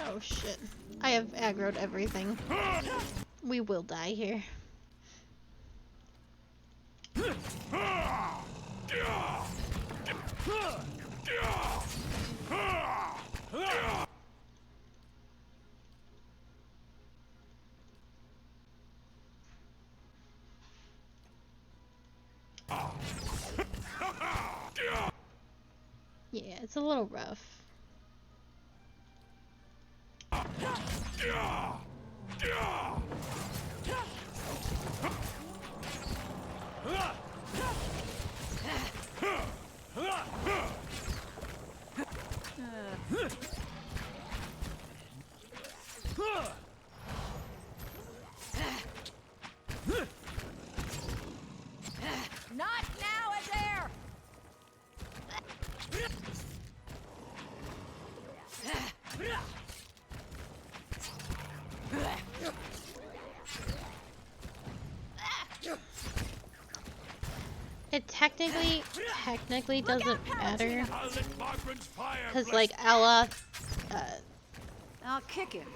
Speaker 1: Oh shit. I have aggroed everything. We will die here. Yeah, it's a little rough.
Speaker 2: Not now, Adair!
Speaker 1: It technically doesn't matter, because like Ella,
Speaker 2: I'll kick him.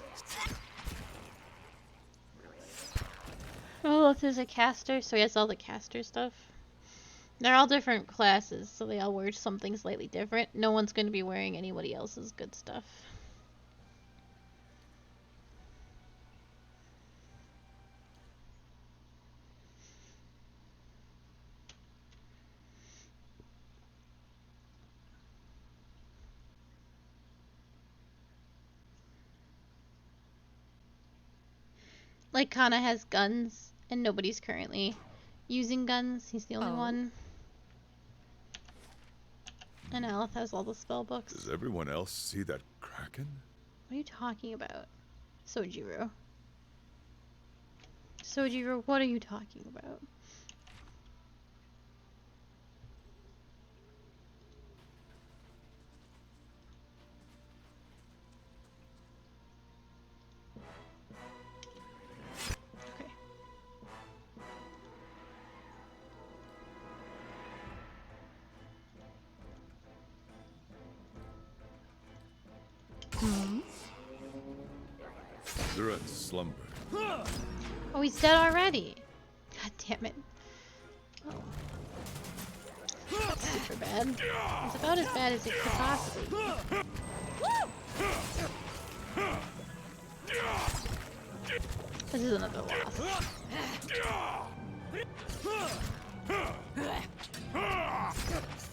Speaker 1: Olaf is a caster, so he has all the caster stuff. They're all different classes, so they all wear something slightly different. No one's going to be wearing anybody else's good stuff. Like, Kana has guns, and nobody's currently using guns. He's the only one. And Aleph has all the spell books.
Speaker 11: Does everyone else see that kraken?
Speaker 1: What are you talking about, Sojiro? Sojiro, what are you talking about?
Speaker 11: Zura slumbered.
Speaker 1: Oh, he's dead already. God damn it. Oh. That's super bad. It's about as bad as it could possibly be. This is another loss.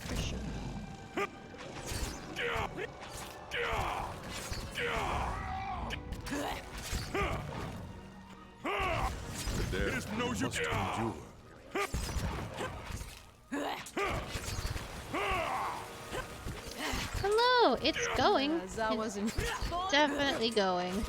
Speaker 1: For sure.
Speaker 11: It is no use to endure.
Speaker 1: Hello, it's going. It's definitely going.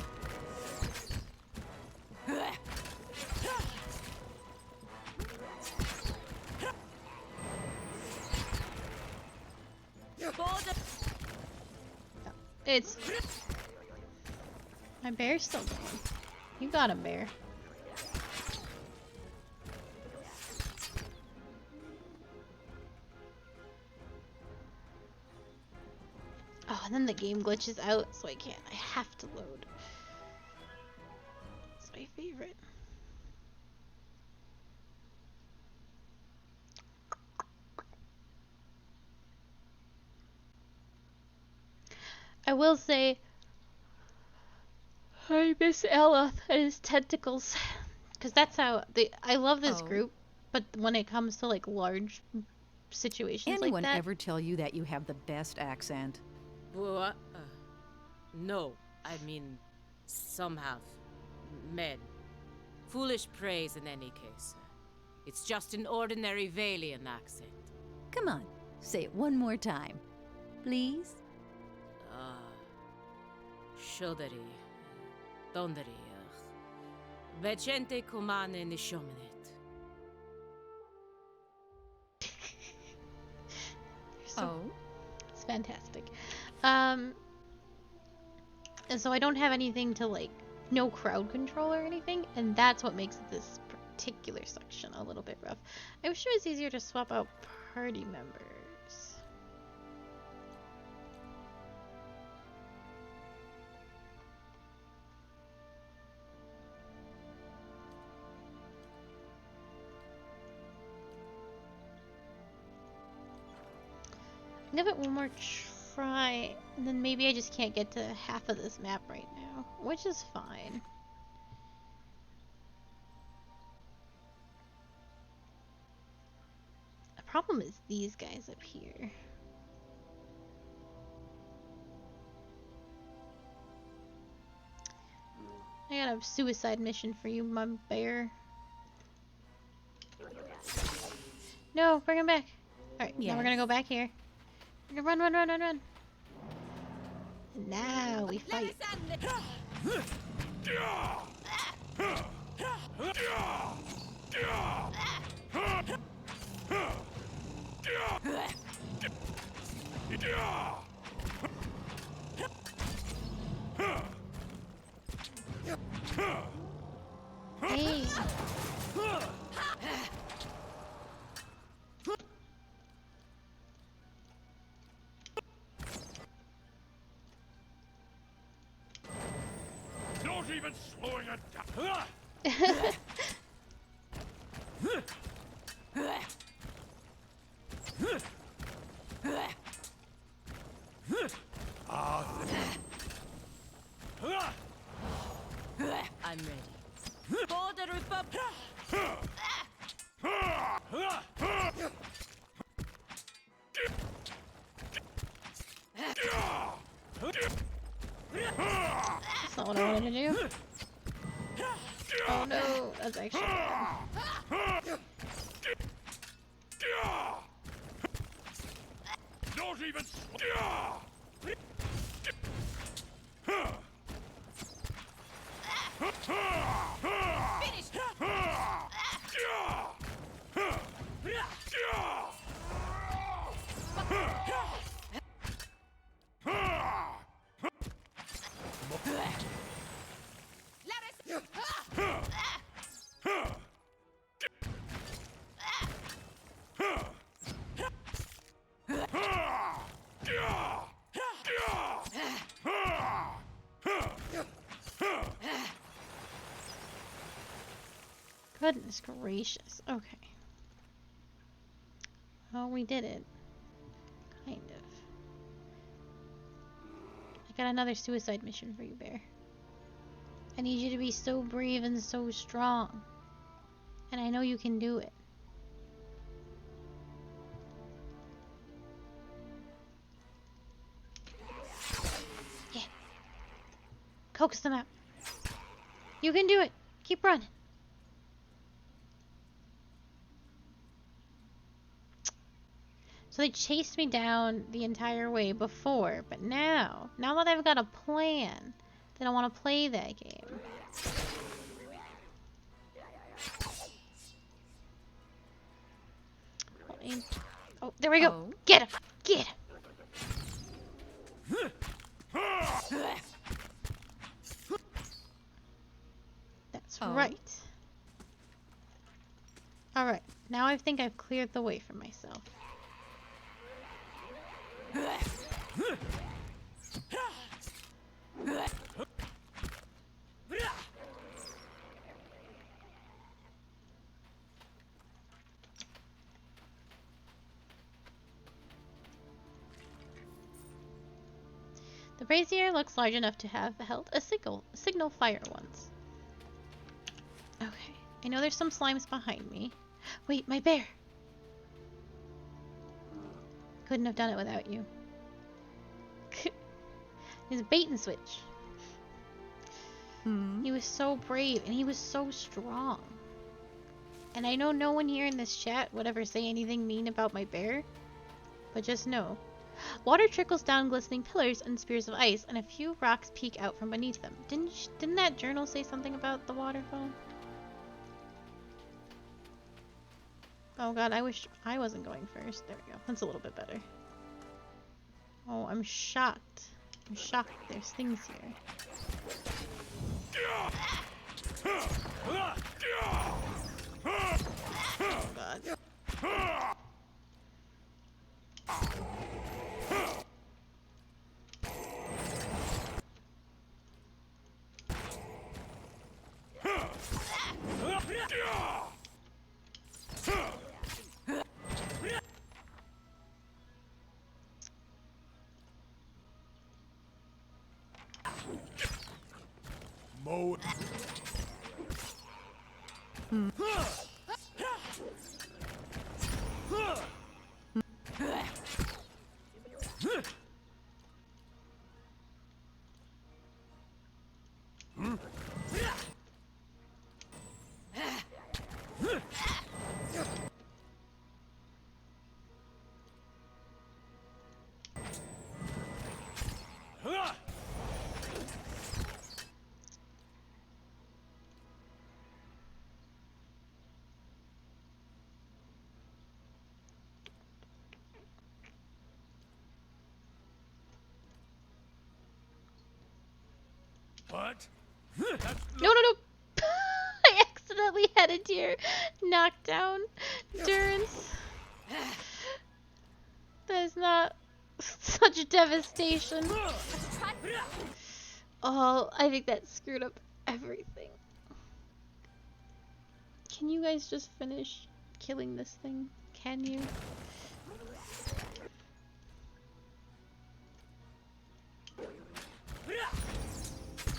Speaker 1: It's... My bear's still going. You got him, bear. Oh, and then the game glitches out, so I can't. I have to load. It's my favorite. I will say, I miss Ella and his tentacles. Because that's how... I love this group, but when it comes to, like, large situations
Speaker 7: Anyone
Speaker 1: like that...
Speaker 7: ever tell you that you have the best accent?
Speaker 12: No, I mean, some have. Men. Foolish praise in any case. It's just an ordinary Valian accent.
Speaker 7: Come on, say it one more time. Please?
Speaker 12: Shoderi. Donderi. Vecente kumane nishomenet.
Speaker 1: It's fantastic. And so I don't have anything to, like, no crowd control or anything, and that's what makes this particular section a little bit rough. I wish it was easier to swap out party members. Give it one more try, and then maybe I just can't get to half of this map right now, which is fine. The problem is these guys up here. I got a suicide mission for you, my bear. No, bring him back. Alright, now we're gonna go back here. Run, run, run, run, run. Now we fight. Hey.
Speaker 10: Not even slowing it down.
Speaker 12: I'm ready. For the Republic!
Speaker 1: That's not what I wanted to do. Oh That's actually bad.
Speaker 11: Don't even.
Speaker 1: Goodness gracious. Okay. Oh, we did it. Kind of. I got another suicide mission for you, Bear. I need you to be so brave and so strong. And I know you can do it. Yeah. Coax them out. You can do it. Keep running. So they chased me down the entire way before, but now that I've got a plan, they don't want to play that game. Oh, there we go.
Speaker 8: Oh.
Speaker 1: Get him. Get him. That's right. Alright, now I think I've cleared the way for myself. The brazier looks large enough to have held a signal fire once. Okay, I know there's some slimes behind me. Wait, my bear! Couldn't have done it without you. His bait and switch. He was so brave and he was so strong. And I know no one here in this chat would ever say anything mean about my bear. But just know. Water trickles down glistening pillars and spears of ice, and a few rocks peek out from beneath them. Didn't that journal say something about the waterfall? Oh god, I wish I wasn't going first. There we go. That's a little bit better. Oh, I'm shocked. I'm shocked there's things here. Oh god.
Speaker 11: Mow. What?
Speaker 1: No, no, no! I accidentally had a deer knock down Durance. That is not such devastation. Oh, I think that screwed up everything. Can you guys just finish killing this thing? Can you?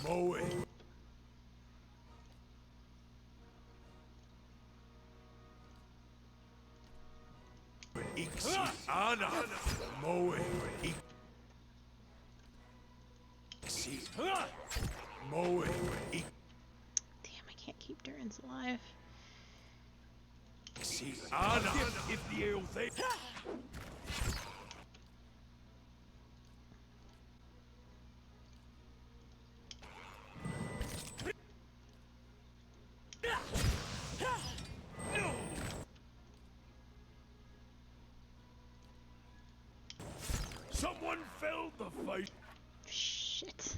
Speaker 11: Mow it. Ixi ana. Mow it. Ixi. Mow it.
Speaker 1: Damn, I can't keep Durance alive.
Speaker 11: See, Anna, if the ale they. Someone felled the fight.
Speaker 1: Shit.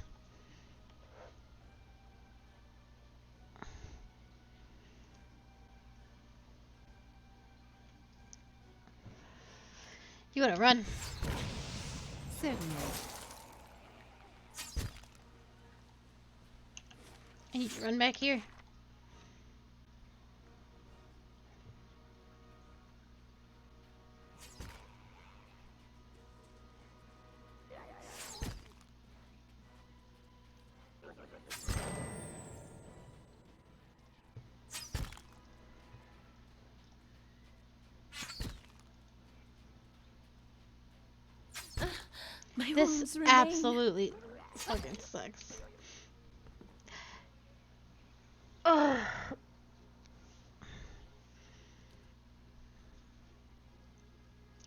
Speaker 1: You wanna run?
Speaker 5: Certainly.
Speaker 1: I need to run back here.
Speaker 9: My
Speaker 1: This
Speaker 9: wounds remain.
Speaker 1: absolutely fucking sucks. Ugh.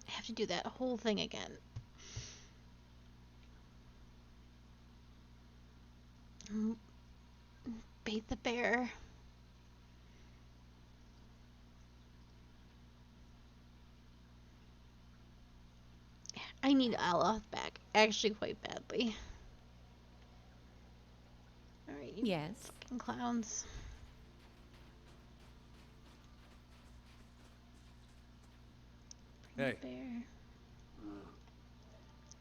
Speaker 1: I have to do that whole thing again. Bait the bear. I need Aloth back, actually quite badly. Alright, you
Speaker 5: Yes.
Speaker 1: fucking clowns. Bring
Speaker 6: Hey.
Speaker 1: the bear.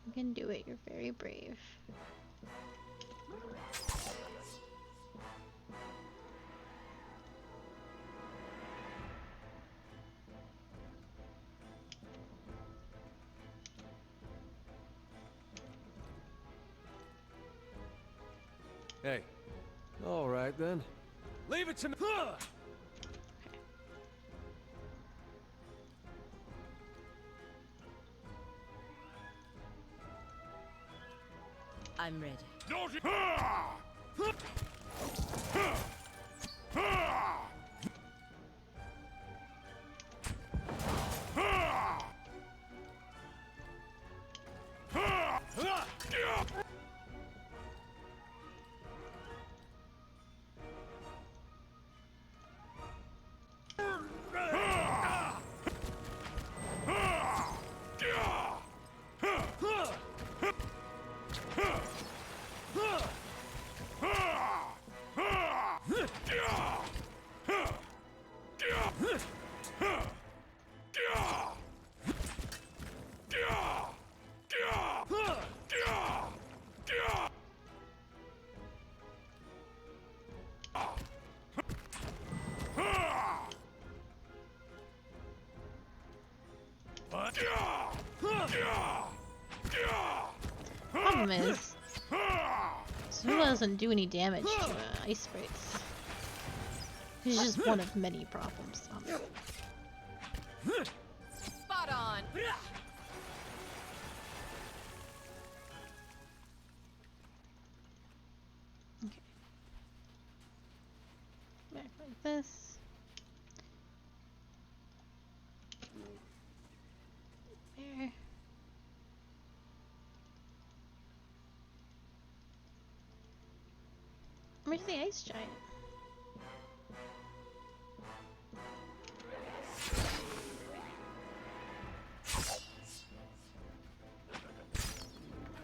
Speaker 1: You can do it, you're very brave.
Speaker 6: Hey. All right then. Leave it to me.
Speaker 12: I'm ready.
Speaker 11: Don't you?
Speaker 1: Problem is, Zula doesn't do any damage to ice sprites. It's just one of many problems.
Speaker 2: Spot on.
Speaker 1: Okay. Back like this. There. Where's the ice giant?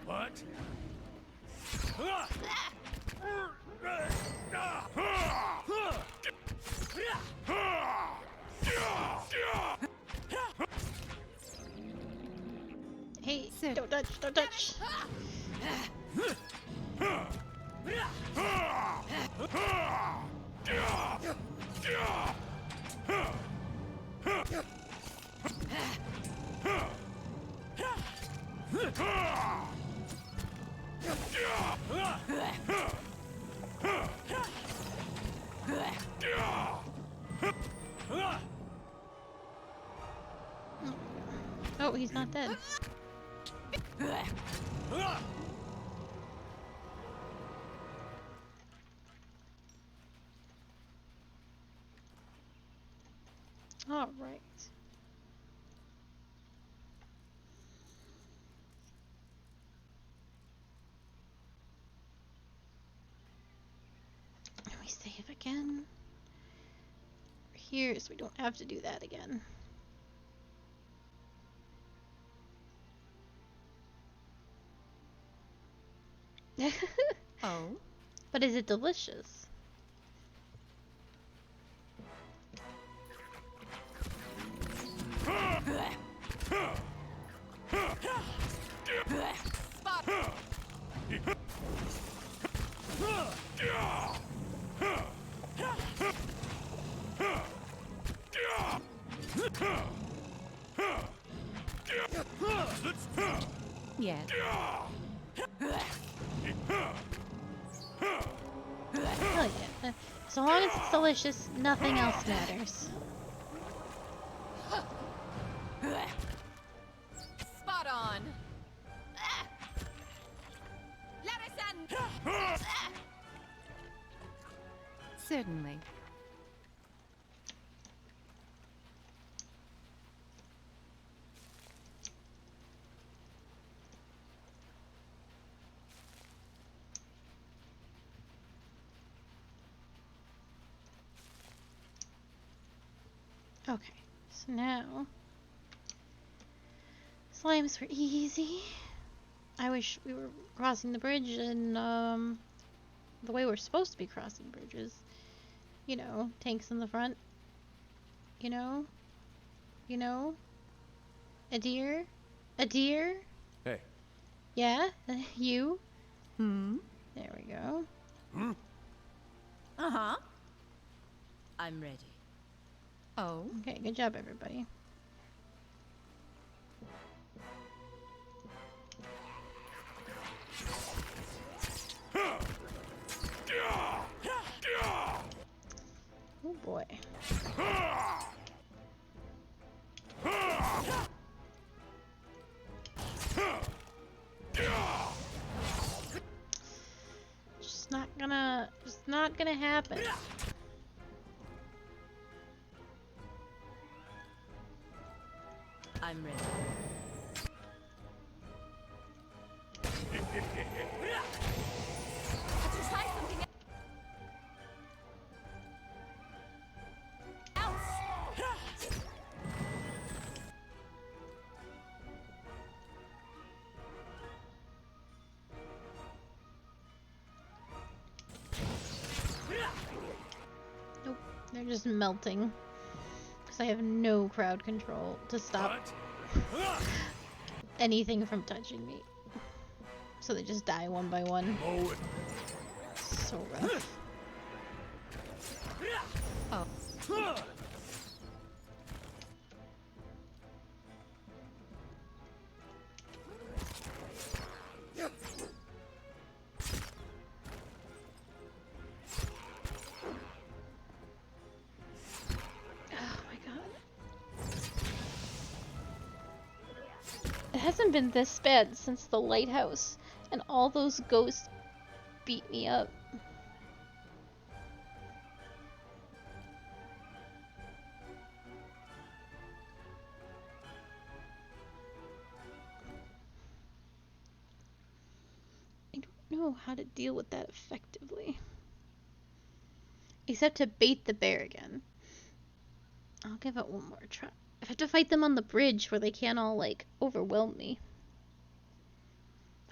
Speaker 11: What?
Speaker 1: Hey, don't touch, don't touch. Oh, he's not dead. All right. Let me save again. Here, so we don't have to do that again.
Speaker 7: Oh?
Speaker 1: But is it delicious?
Speaker 7: Yeah.
Speaker 1: Hell yeah. So long as it's delicious, nothing else matters.
Speaker 2: Spot on.
Speaker 7: Certainly.
Speaker 1: Okay, so now slimes were easy. I wish we were crossing the bridge in the way we're supposed to be crossing bridges. You know, tanks in the front. You know? You know? A deer? A deer?
Speaker 6: Hey.
Speaker 1: Yeah? You?
Speaker 7: Hmm?
Speaker 1: There we go.
Speaker 2: Uh-huh.
Speaker 12: I'm ready.
Speaker 7: Oh?
Speaker 1: Okay, good job, everybody. Oh boy. Just not gonna happen.
Speaker 12: I'm ready.
Speaker 2: Try something else.
Speaker 1: Nope, they're just melting. Because I have no crowd control to stop anything from touching me. So they just die one by one. So rough.
Speaker 7: Oh.
Speaker 1: Oh my god. It hasn't been this bad since the lighthouse, and all those ghosts beat me up. I don't know how to deal with that effectively. Except to bait the bear again. I'll give it one more try. I have to fight them on the bridge where they can't all, like, overwhelm me.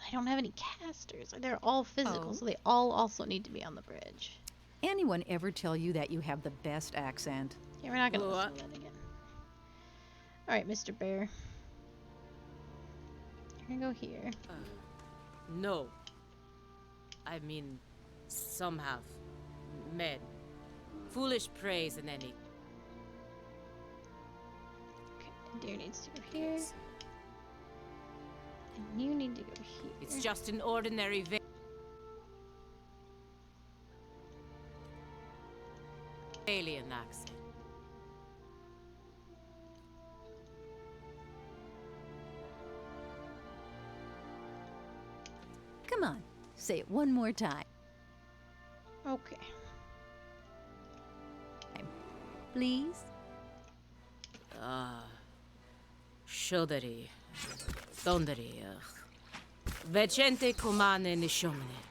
Speaker 1: I don't have any casters. They're all physical,
Speaker 7: Oh?
Speaker 1: so they all also need to be on the bridge.
Speaker 7: Anyone ever tell you that you have the best accent?
Speaker 1: Yeah, we're not gonna listen
Speaker 12: What?
Speaker 1: to that again. Alright, Mr. Bear. You're gonna go here.
Speaker 12: No. I mean, some have. Men. Foolish praise in any
Speaker 1: Okay, the deer needs to go here. And you need to go here.
Speaker 12: It's just an ordinary alien accent.
Speaker 7: Come on, say it one more time.
Speaker 1: Okay.
Speaker 7: Please?
Speaker 12: Shodari. Dondari. Vecente comane nishomenet.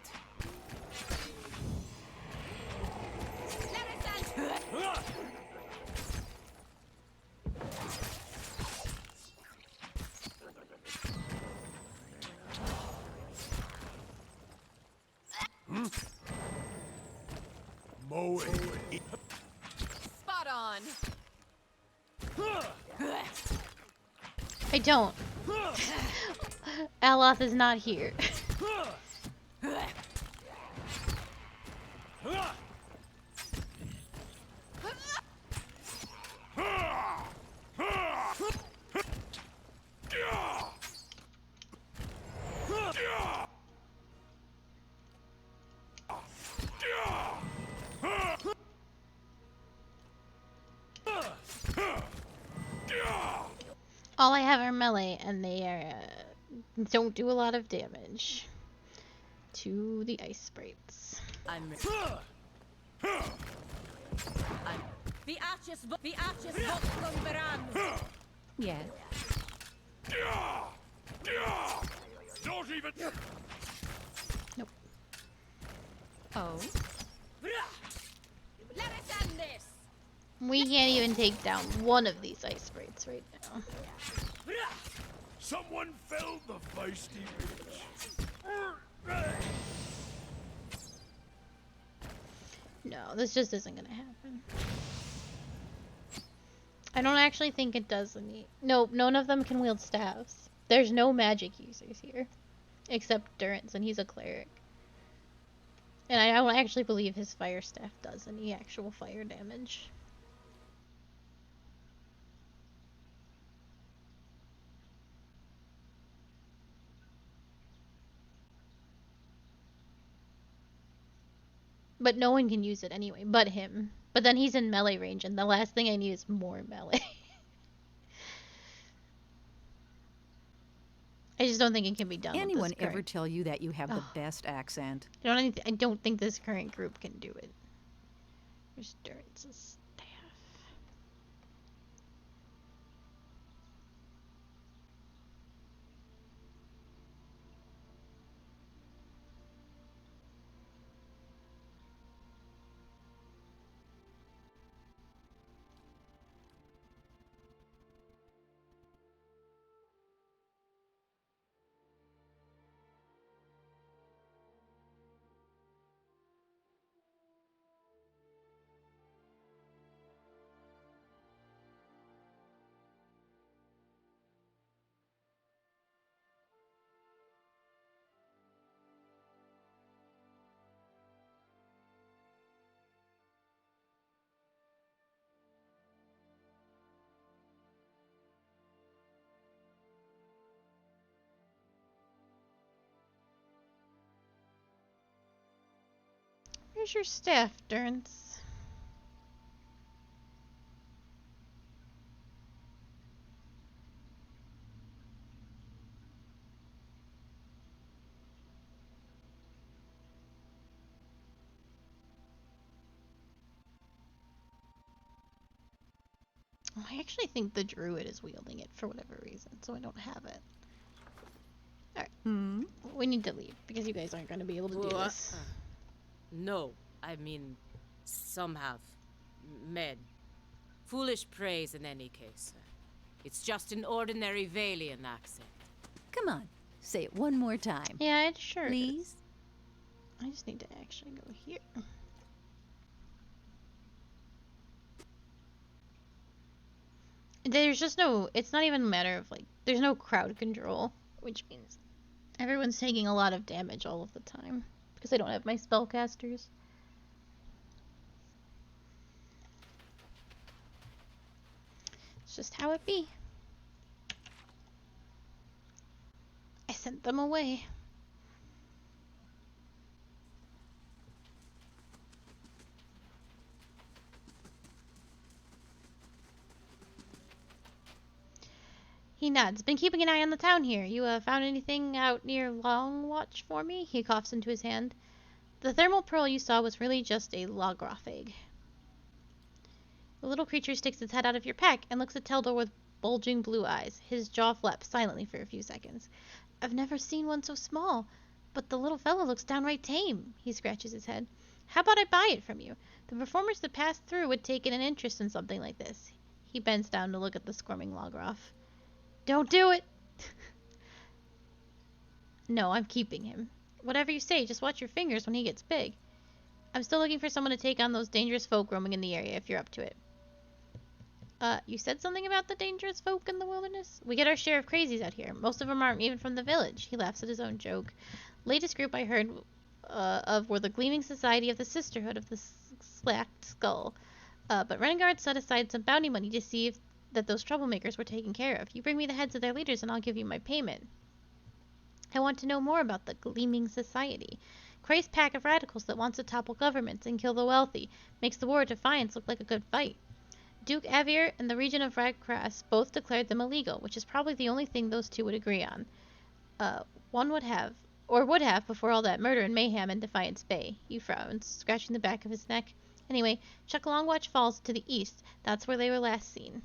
Speaker 2: Spot on.
Speaker 1: I don't. Aloth is not here. All I have are melee, and they are don't do a lot of damage to the ice sprites.
Speaker 12: I'm the arches
Speaker 7: Yeah.
Speaker 11: Don't even.
Speaker 1: Nope.
Speaker 7: Oh.
Speaker 1: We can't even take down one of these ice sprites right now.
Speaker 11: Someone felled the feisty bitch.
Speaker 1: No, this just isn't gonna happen. I don't actually think it does any. No, none of them can wield staves. There's no magic users here. Except Durance, and he's a cleric. And I don't actually believe his fire staff does any actual fire damage. But no one can use it anyway, but him. But then he's in melee range, and the last thing I need is more melee. I just don't think it can be done.
Speaker 7: Anyone
Speaker 1: with this
Speaker 7: ever tell you that you have the best accent?
Speaker 1: I don't think this current group can do it. There's Durance's staff. Where's your staff, Durance? Oh, I actually think the druid is wielding it for whatever reason, so I don't have it. Alright. We need to leave, because you guys aren't going to be able to do this.
Speaker 12: No, I mean, some have. Men. Foolish praise in any case. It's just an ordinary Valian accent.
Speaker 7: Come on, say it one more time.
Speaker 1: Yeah, it sure
Speaker 7: Please?
Speaker 1: is. I just need to actually go here. There's just no, it's not even a matter of like, there's no crowd control, which means everyone's taking a lot of damage all of the time, because I don't have my spellcasters. It's just how it be. I sent them away. He nods. Been keeping an eye on the town here. You found anything out near Long Watch for me? He coughs into his hand. The thermal pearl you saw was really just a Logroth egg. The little creature sticks its head out of your pack and looks at Teldor with bulging blue eyes. His jaw flaps silently for a few seconds. I've never seen one so small, but the little fellow looks downright tame. He scratches his head. How about I buy it from you? The performers that pass through would take an interest in something like this. He bends down to look at the squirming Logroff. Don't do it! No, I'm keeping him. Whatever you say, just watch your fingers when he gets big. I'm still looking for someone to take on those dangerous folk roaming in the area if you're up to it. You said something about the dangerous folk in the wilderness? We get our share of crazies out here. Most of them aren't even from the village. He laughs at his own joke. Latest group I heard of were the Gleaming Society of the Sisterhood of the Slacked Skull. But Renegade set aside some bounty money to see if that those troublemakers were taken care of. You bring me the heads of their leaders and I'll give you my payment. I want to know more about the Gleaming Society. Crazed pack of radicals that wants to topple governments and kill the wealthy. Makes the war of defiance look like a good fight. Duke Avier and the region of Radcrass both declared them illegal, which is probably the only thing those two would agree on. One would have before all that murder and mayhem in Defiance Bay. He frowns, scratching the back of his neck. Anyway, check Longwatch Falls to the east. That's where they were last seen.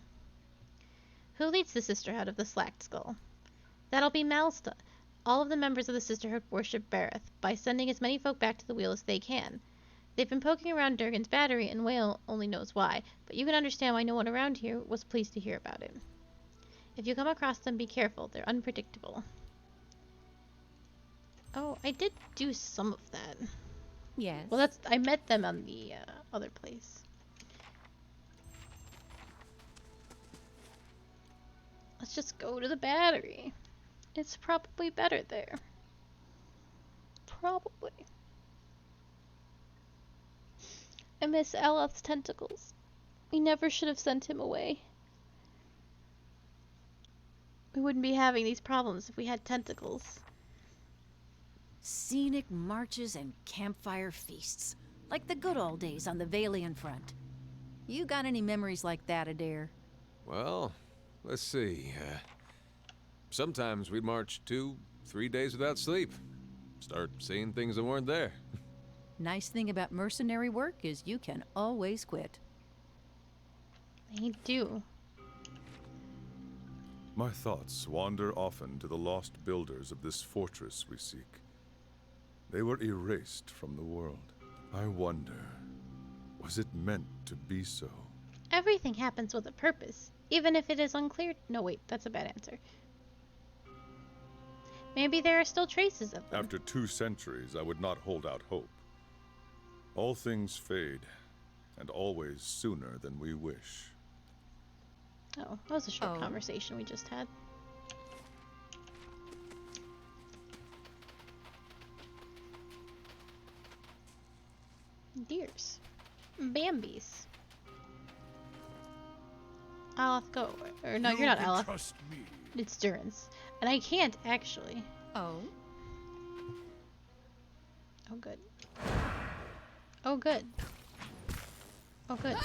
Speaker 1: Who leads the Sisterhood of the Slacked Skull? That'll be Malsta. All of the members of the Sisterhood worship Bareth, by sending as many folk back to the wheel as they can. They've been poking around Durgan's battery, and Whale only knows why, but you can understand why no one around here was pleased to hear about it. If you come across them, be careful. They're unpredictable. Oh, I did do some of that.
Speaker 9: Yes.
Speaker 1: Well, I met them on the other place. Let's just go to the battery. It's probably better there. Probably. I miss Aloth's tentacles. We never should have sent him away. We wouldn't be having these problems if we had tentacles.
Speaker 9: Scenic marches and campfire feasts. Like the good old days on the Valian front. You got any memories like that, Adair?
Speaker 6: Well, let's see. Sometimes we'd march 2-3 days without sleep. Start seeing things that weren't there.
Speaker 9: Nice thing about mercenary work is you can always quit.
Speaker 1: They do.
Speaker 11: My thoughts wander often to the lost builders of this fortress we seek. They were erased from the world. I wonder, was it meant to be so?
Speaker 1: Everything happens with a purpose, even if it is unclear. No, wait, that's a bad answer. Maybe there are still traces of them.
Speaker 11: After 2 centuries, I would not hold out hope. All things fade, and always sooner than we wish.
Speaker 1: Oh, that was a short conversation we just had. Deers. Bambies. Aloth, go. Or no, you're not Aloth.
Speaker 11: Trust me.
Speaker 1: It's Durance. And I can't, actually.
Speaker 9: Oh?
Speaker 1: Oh, good. Oh, good. Oh, good.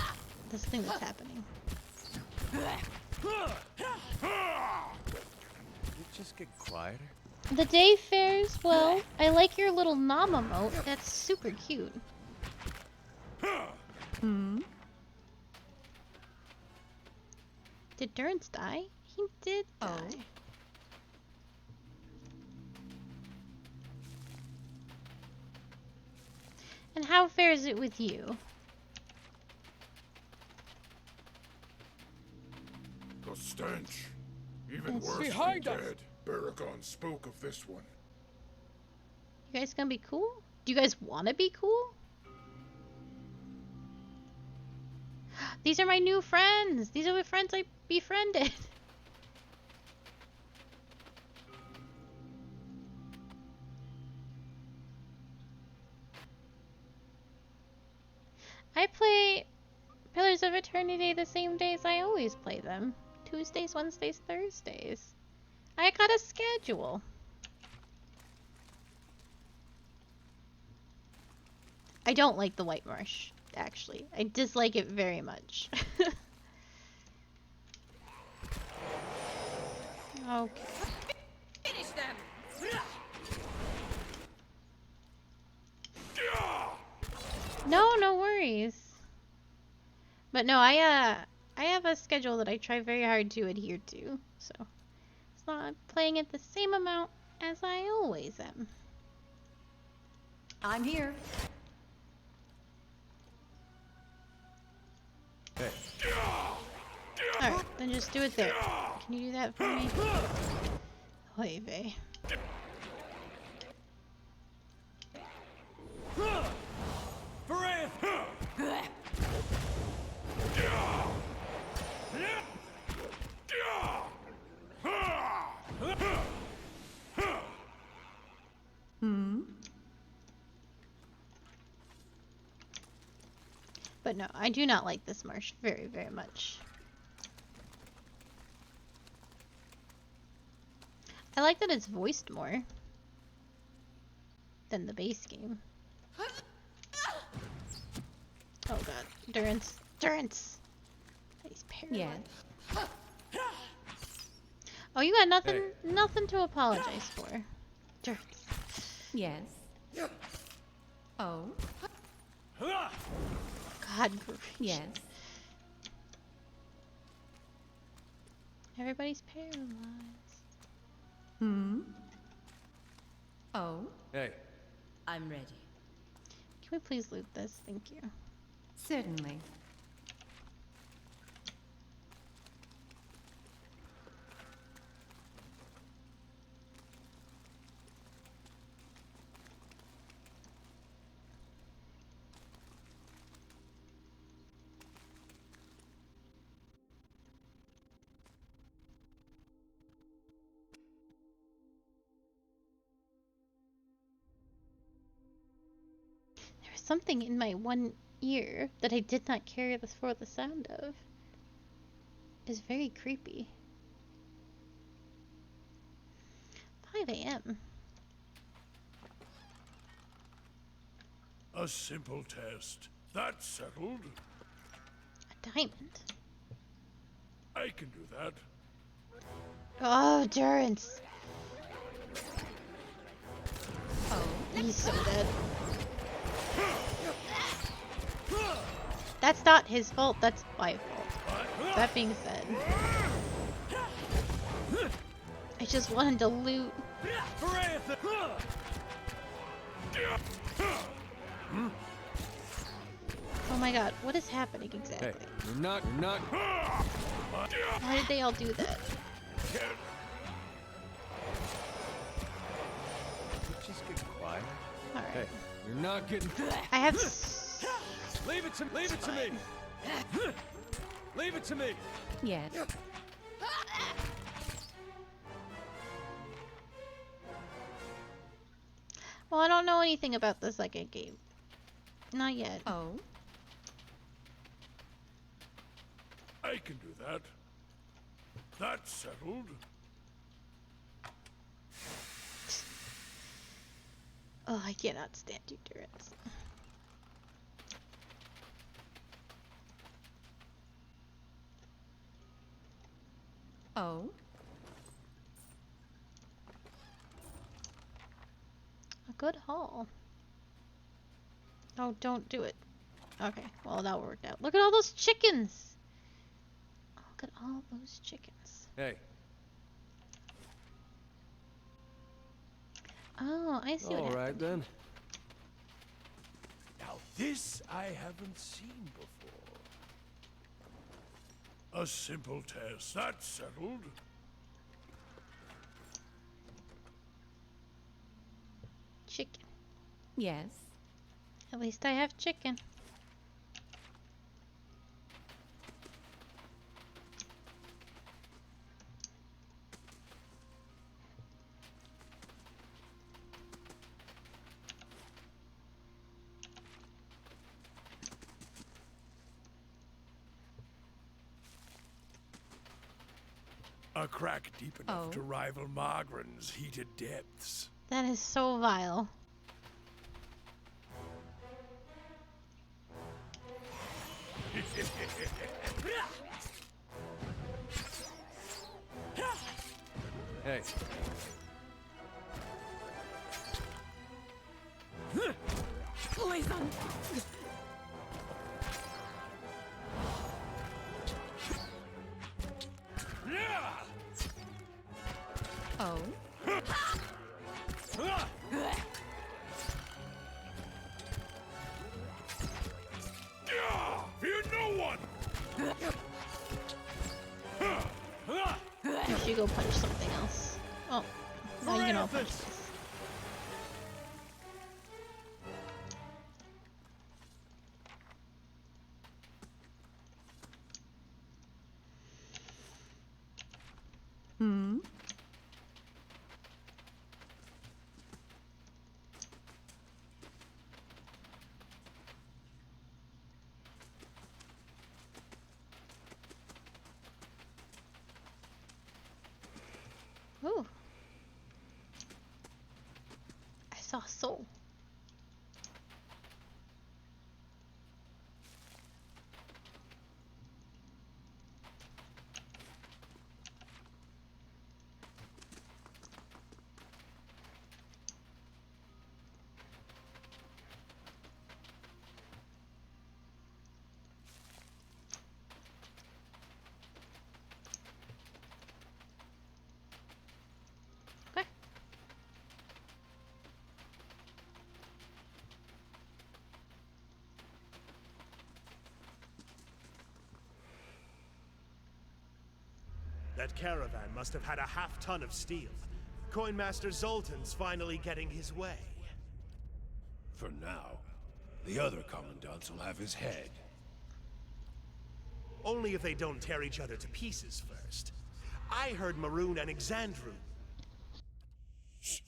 Speaker 1: This thing that's happening.
Speaker 6: You just get quieter.
Speaker 1: The day fares well. I like your little nom emote. That's super cute.
Speaker 9: Hmm?
Speaker 1: Did Durance die? He did die.
Speaker 9: Oh.
Speaker 1: And how fares it with you?
Speaker 11: The stench. Even
Speaker 1: It's
Speaker 11: worse
Speaker 6: behind
Speaker 11: than
Speaker 6: us.
Speaker 11: dead. Baragon spoke of this one.
Speaker 1: You guys gonna be cool? Do you guys want to be cool? These are my new friends. These are the friends I befriended. I play Pillars of Eternity the same days I always play them. Tuesdays, Wednesdays, Thursdays. I got a schedule. I don't like the White Marsh, actually. I dislike it very much. Okay.
Speaker 12: Finish them!
Speaker 1: No, no worries. But no, I have a schedule that I try very hard to adhere to, so it's not playing at the same amount as I always am.
Speaker 7: I'm here.
Speaker 6: Hey.
Speaker 1: Alright, then just do it there. Can you do that for me? Oy vey. But no, I do not like this marsh very, very much. I like that it's voiced more than the base game. Oh god, Durance. Durance! He's paralyzed.
Speaker 7: Yes.
Speaker 1: Oh, you got nothing to apologize for. Durance.
Speaker 7: Yes. Oh.
Speaker 1: God gracious.
Speaker 7: Yes.
Speaker 1: Everybody's paralyzed.
Speaker 7: Oh.
Speaker 6: Hey.
Speaker 12: I'm ready.
Speaker 1: Can we please loot this? Thank you.
Speaker 7: Certainly.
Speaker 1: There was something in my one ear that I did not care for the sound of. It's very creepy. 5 a.m.
Speaker 3: A simple test. That's settled.
Speaker 1: A diamond.
Speaker 3: I can do that.
Speaker 1: Oh, Durance.
Speaker 7: Oh.
Speaker 1: He's so dead. That's not his fault, that's my fault. That being said, I just wanted to loot. Oh my god, what is happening exactly?
Speaker 6: Hey, you're not.
Speaker 1: Why did they all do that?
Speaker 6: Just get quiet.
Speaker 1: Alright.
Speaker 6: Hey, you're not getting.
Speaker 1: I have.
Speaker 6: Leave it to me. Leave it to me.
Speaker 7: Yes.
Speaker 1: Well, I don't know anything about the second game. Not yet.
Speaker 7: Oh.
Speaker 3: I can do that. That's settled.
Speaker 1: Oh, I cannot stand you, Durance.
Speaker 7: Oh.
Speaker 1: A good haul. Oh, don't do it. Okay, well, that worked out. Look at all those chickens! Look at all those chickens.
Speaker 6: Hey.
Speaker 1: Oh, I see what
Speaker 6: All
Speaker 1: happened.
Speaker 6: right then.
Speaker 3: Now this I haven't seen before. A simple test. That's settled.
Speaker 1: Chicken.
Speaker 7: Yes.
Speaker 1: At least I have chicken.
Speaker 3: A crack deep enough
Speaker 7: Oh.
Speaker 3: to rival Margaren's heated depths.
Speaker 1: That is so vile.
Speaker 6: Hey.
Speaker 12: Poison!
Speaker 8: Oh?
Speaker 3: Fear no one!
Speaker 1: You should go punch something else. Oh, now you can all punch this.
Speaker 7: Hmm?
Speaker 1: Ooh. I saw a soul. Okay.
Speaker 13: That caravan must have had a half-ton of steel. Coinmaster Zoltan's finally getting his way.
Speaker 3: For now, the other commandants will have his head.
Speaker 13: Only if they don't tear each other to pieces first. I heard Maroon and Exandru.
Speaker 3: Shh.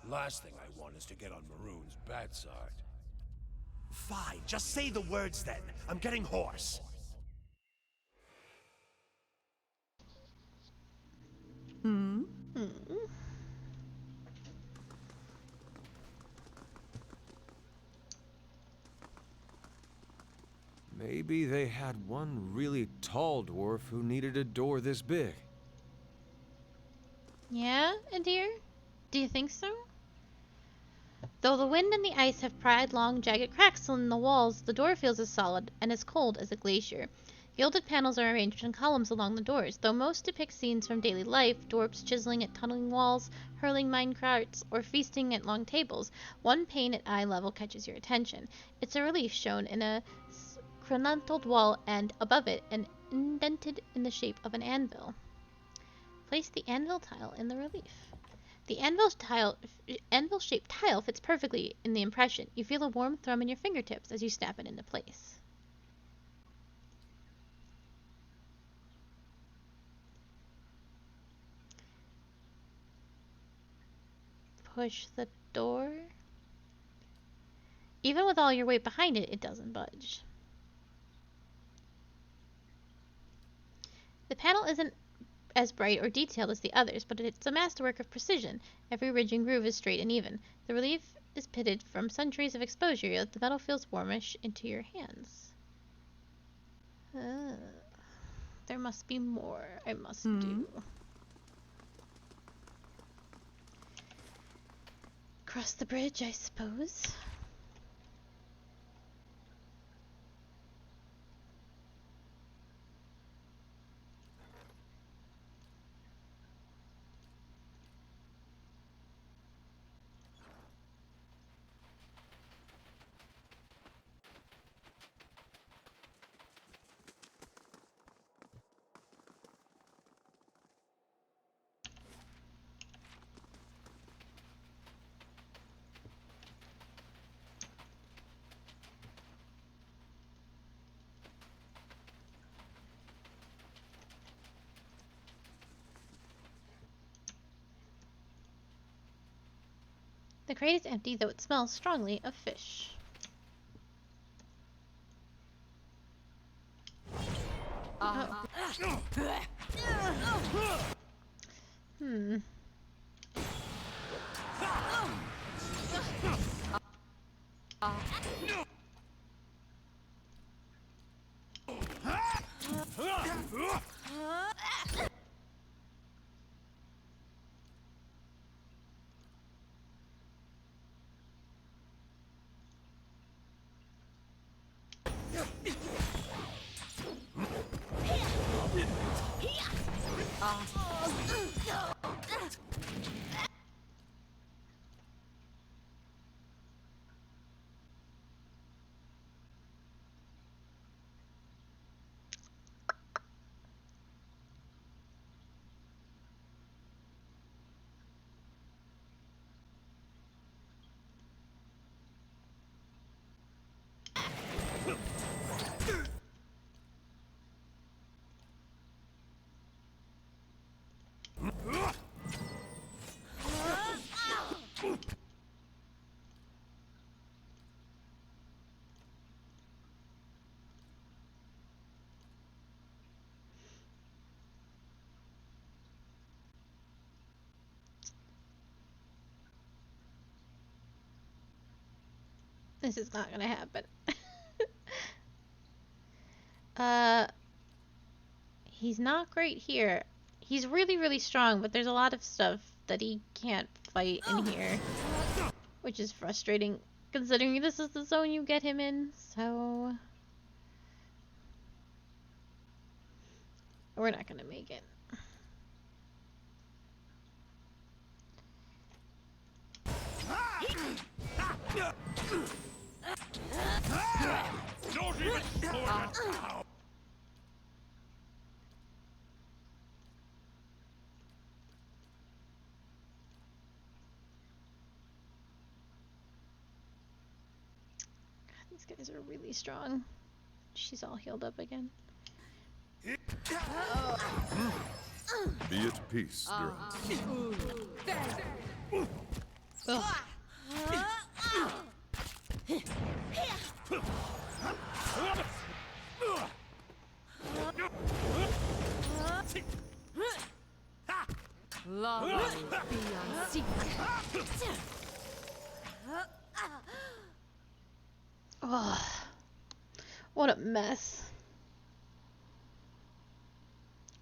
Speaker 3: Last thing I want is to get on Maroon's bad side.
Speaker 13: Fine, just say the words then. I'm getting hoarse.
Speaker 7: Hmm?
Speaker 6: Maybe they had one really tall dwarf who needed a door this big.
Speaker 1: Yeah, Adir? Do you think so? Though the wind and the ice have pried long, jagged cracks in the walls, the door feels as solid and as cold as a glacier. Gilded panels are arranged in columns along the doors, though most depict scenes from daily life, dwarfs chiseling at tunneling walls, hurling mine carts, or feasting at long tables. One pane at eye level catches your attention. It's a relief shown in a crenelled wall and, above it, an indented in the shape of an anvil. Place the anvil tile in the relief. The anvil-shaped tile fits perfectly in the impression. You feel a warm thrum in your fingertips as you snap it into place. Push the door. Even with all your weight behind it, it doesn't budge. The panel isn't as bright or detailed as the others, but it's a masterwork of precision. Every ridge and groove is straight and even. The relief is pitted from centuries of exposure, yet the metal feels warmish into your hands. There must be more I must do. Cross the bridge, I suppose. The crate is empty, though it smells strongly of fish. This is not gonna happen. He's not great here. He's really, really strong, but there's a lot of stuff that he can't fight in here, which is frustrating, considering this is the zone you get him in, so... We're not gonna make it.
Speaker 10: Don't even
Speaker 1: These guys are really strong. She's all healed up again.
Speaker 11: Be at peace, drones.
Speaker 12: Love beyond secret.
Speaker 1: Oh, what a mess.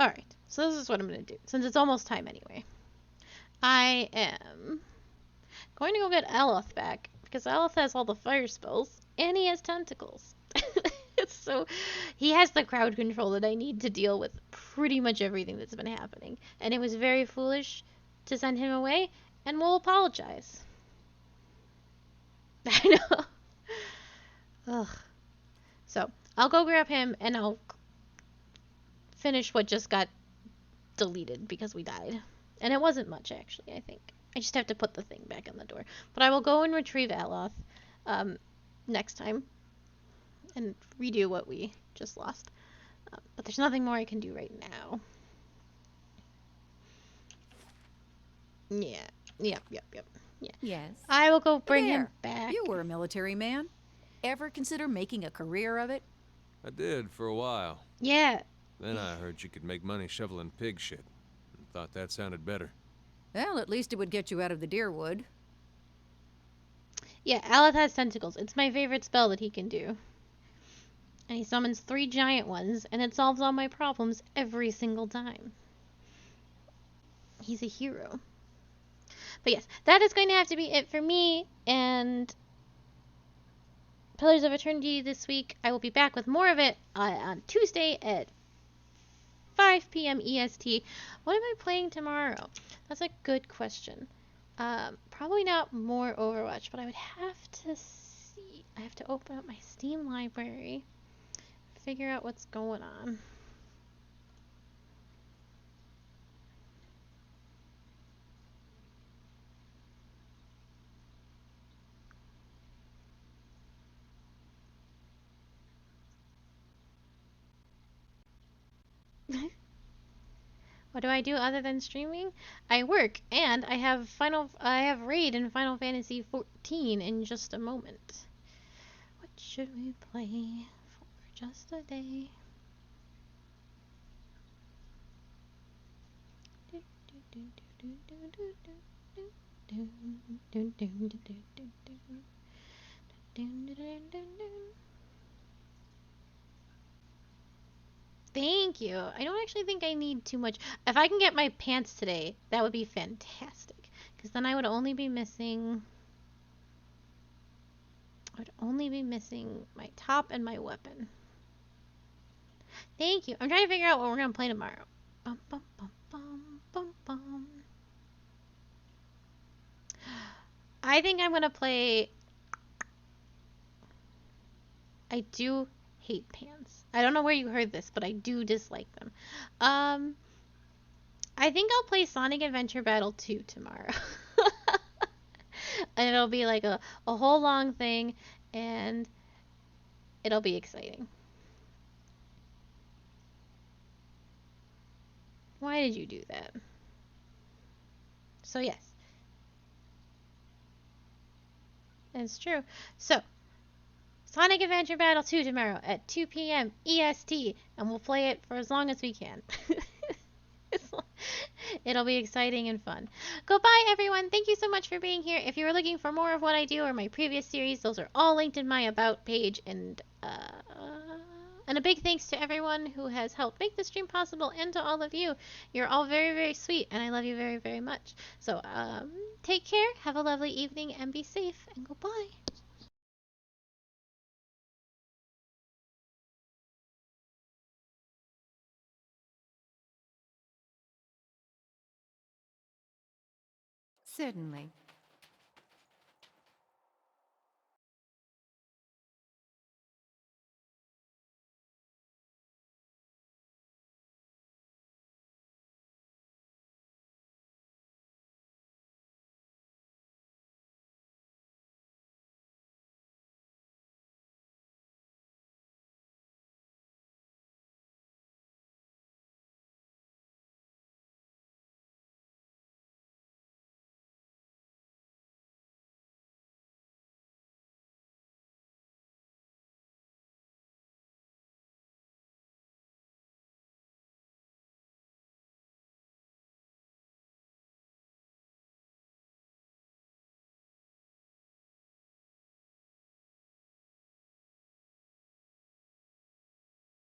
Speaker 1: Alright, so this is what I'm going to do, since it's almost time anyway. I am going to go get Aloth back, because Aloth has all the fire spells, and he has tentacles. So, he has the crowd control that I need to deal with pretty much everything that's been happening. And it was very foolish to send him away, and we'll apologize. I know. Ugh. So, I'll go grab him, and I'll finish what just got deleted because we died. And it wasn't much, actually, I think. I just have to put the thing back on the door. But I will go and retrieve Aloth next time and redo what we just lost. But there's nothing more I can do right now. Yeah. Yep. Yeah.
Speaker 9: Yes.
Speaker 1: I will go bring him back.
Speaker 9: You were a military man. Ever consider making a career of it?
Speaker 6: I did for a while.
Speaker 1: Yeah.
Speaker 6: Then I heard you could make money shoveling pig shit, and thought that sounded better.
Speaker 9: Well, at least it would get you out of the deerwood.
Speaker 1: Yeah, Aloth has tentacles. It's my favorite spell that he can do. And he summons 3 giant ones, and it solves all my problems every single time. He's a hero. But yes, that is going to have to be it for me, and Pillars of Eternity this week. I will be back with more of it on Tuesday at 5 p.m. EST. What am I playing tomorrow? That's a good question. Probably not more Overwatch, but I would have to see. I have to open up my Steam library, figure out what's going on. What do I do other than streaming? I work, and I have Raid in Final Fantasy XIV in just a moment. What should we play for just a day? Thank you. I don't actually think I need too much. If I can get my pants today, that would be fantastic. Because then I would only be missing... my top and my weapon. Thank you. I'm trying to figure out what we're going to play tomorrow. Bum, bum, bum, bum, bum, bum. I think I'm going to play... I do hate pants. I don't know where you heard this, but I do dislike them. I think I'll play Sonic Adventure Battle 2 tomorrow. And it'll be like a whole long thing, and it'll be exciting. Why did you do that? So yes. It's true. So, Sonic Adventure Battle 2 tomorrow at 2 p.m. EST, and we'll play it for as long as we can. It'll be exciting and fun. Goodbye, everyone. Thank you so much for being here. If you were looking for more of what I do or my previous series, those are all linked in my About page. And a big thanks to everyone who has helped make the stream possible and to all of you. You're all very, very sweet, and I love you very, very much. So, take care, have a lovely evening, and be safe, and goodbye.
Speaker 14: Certainly.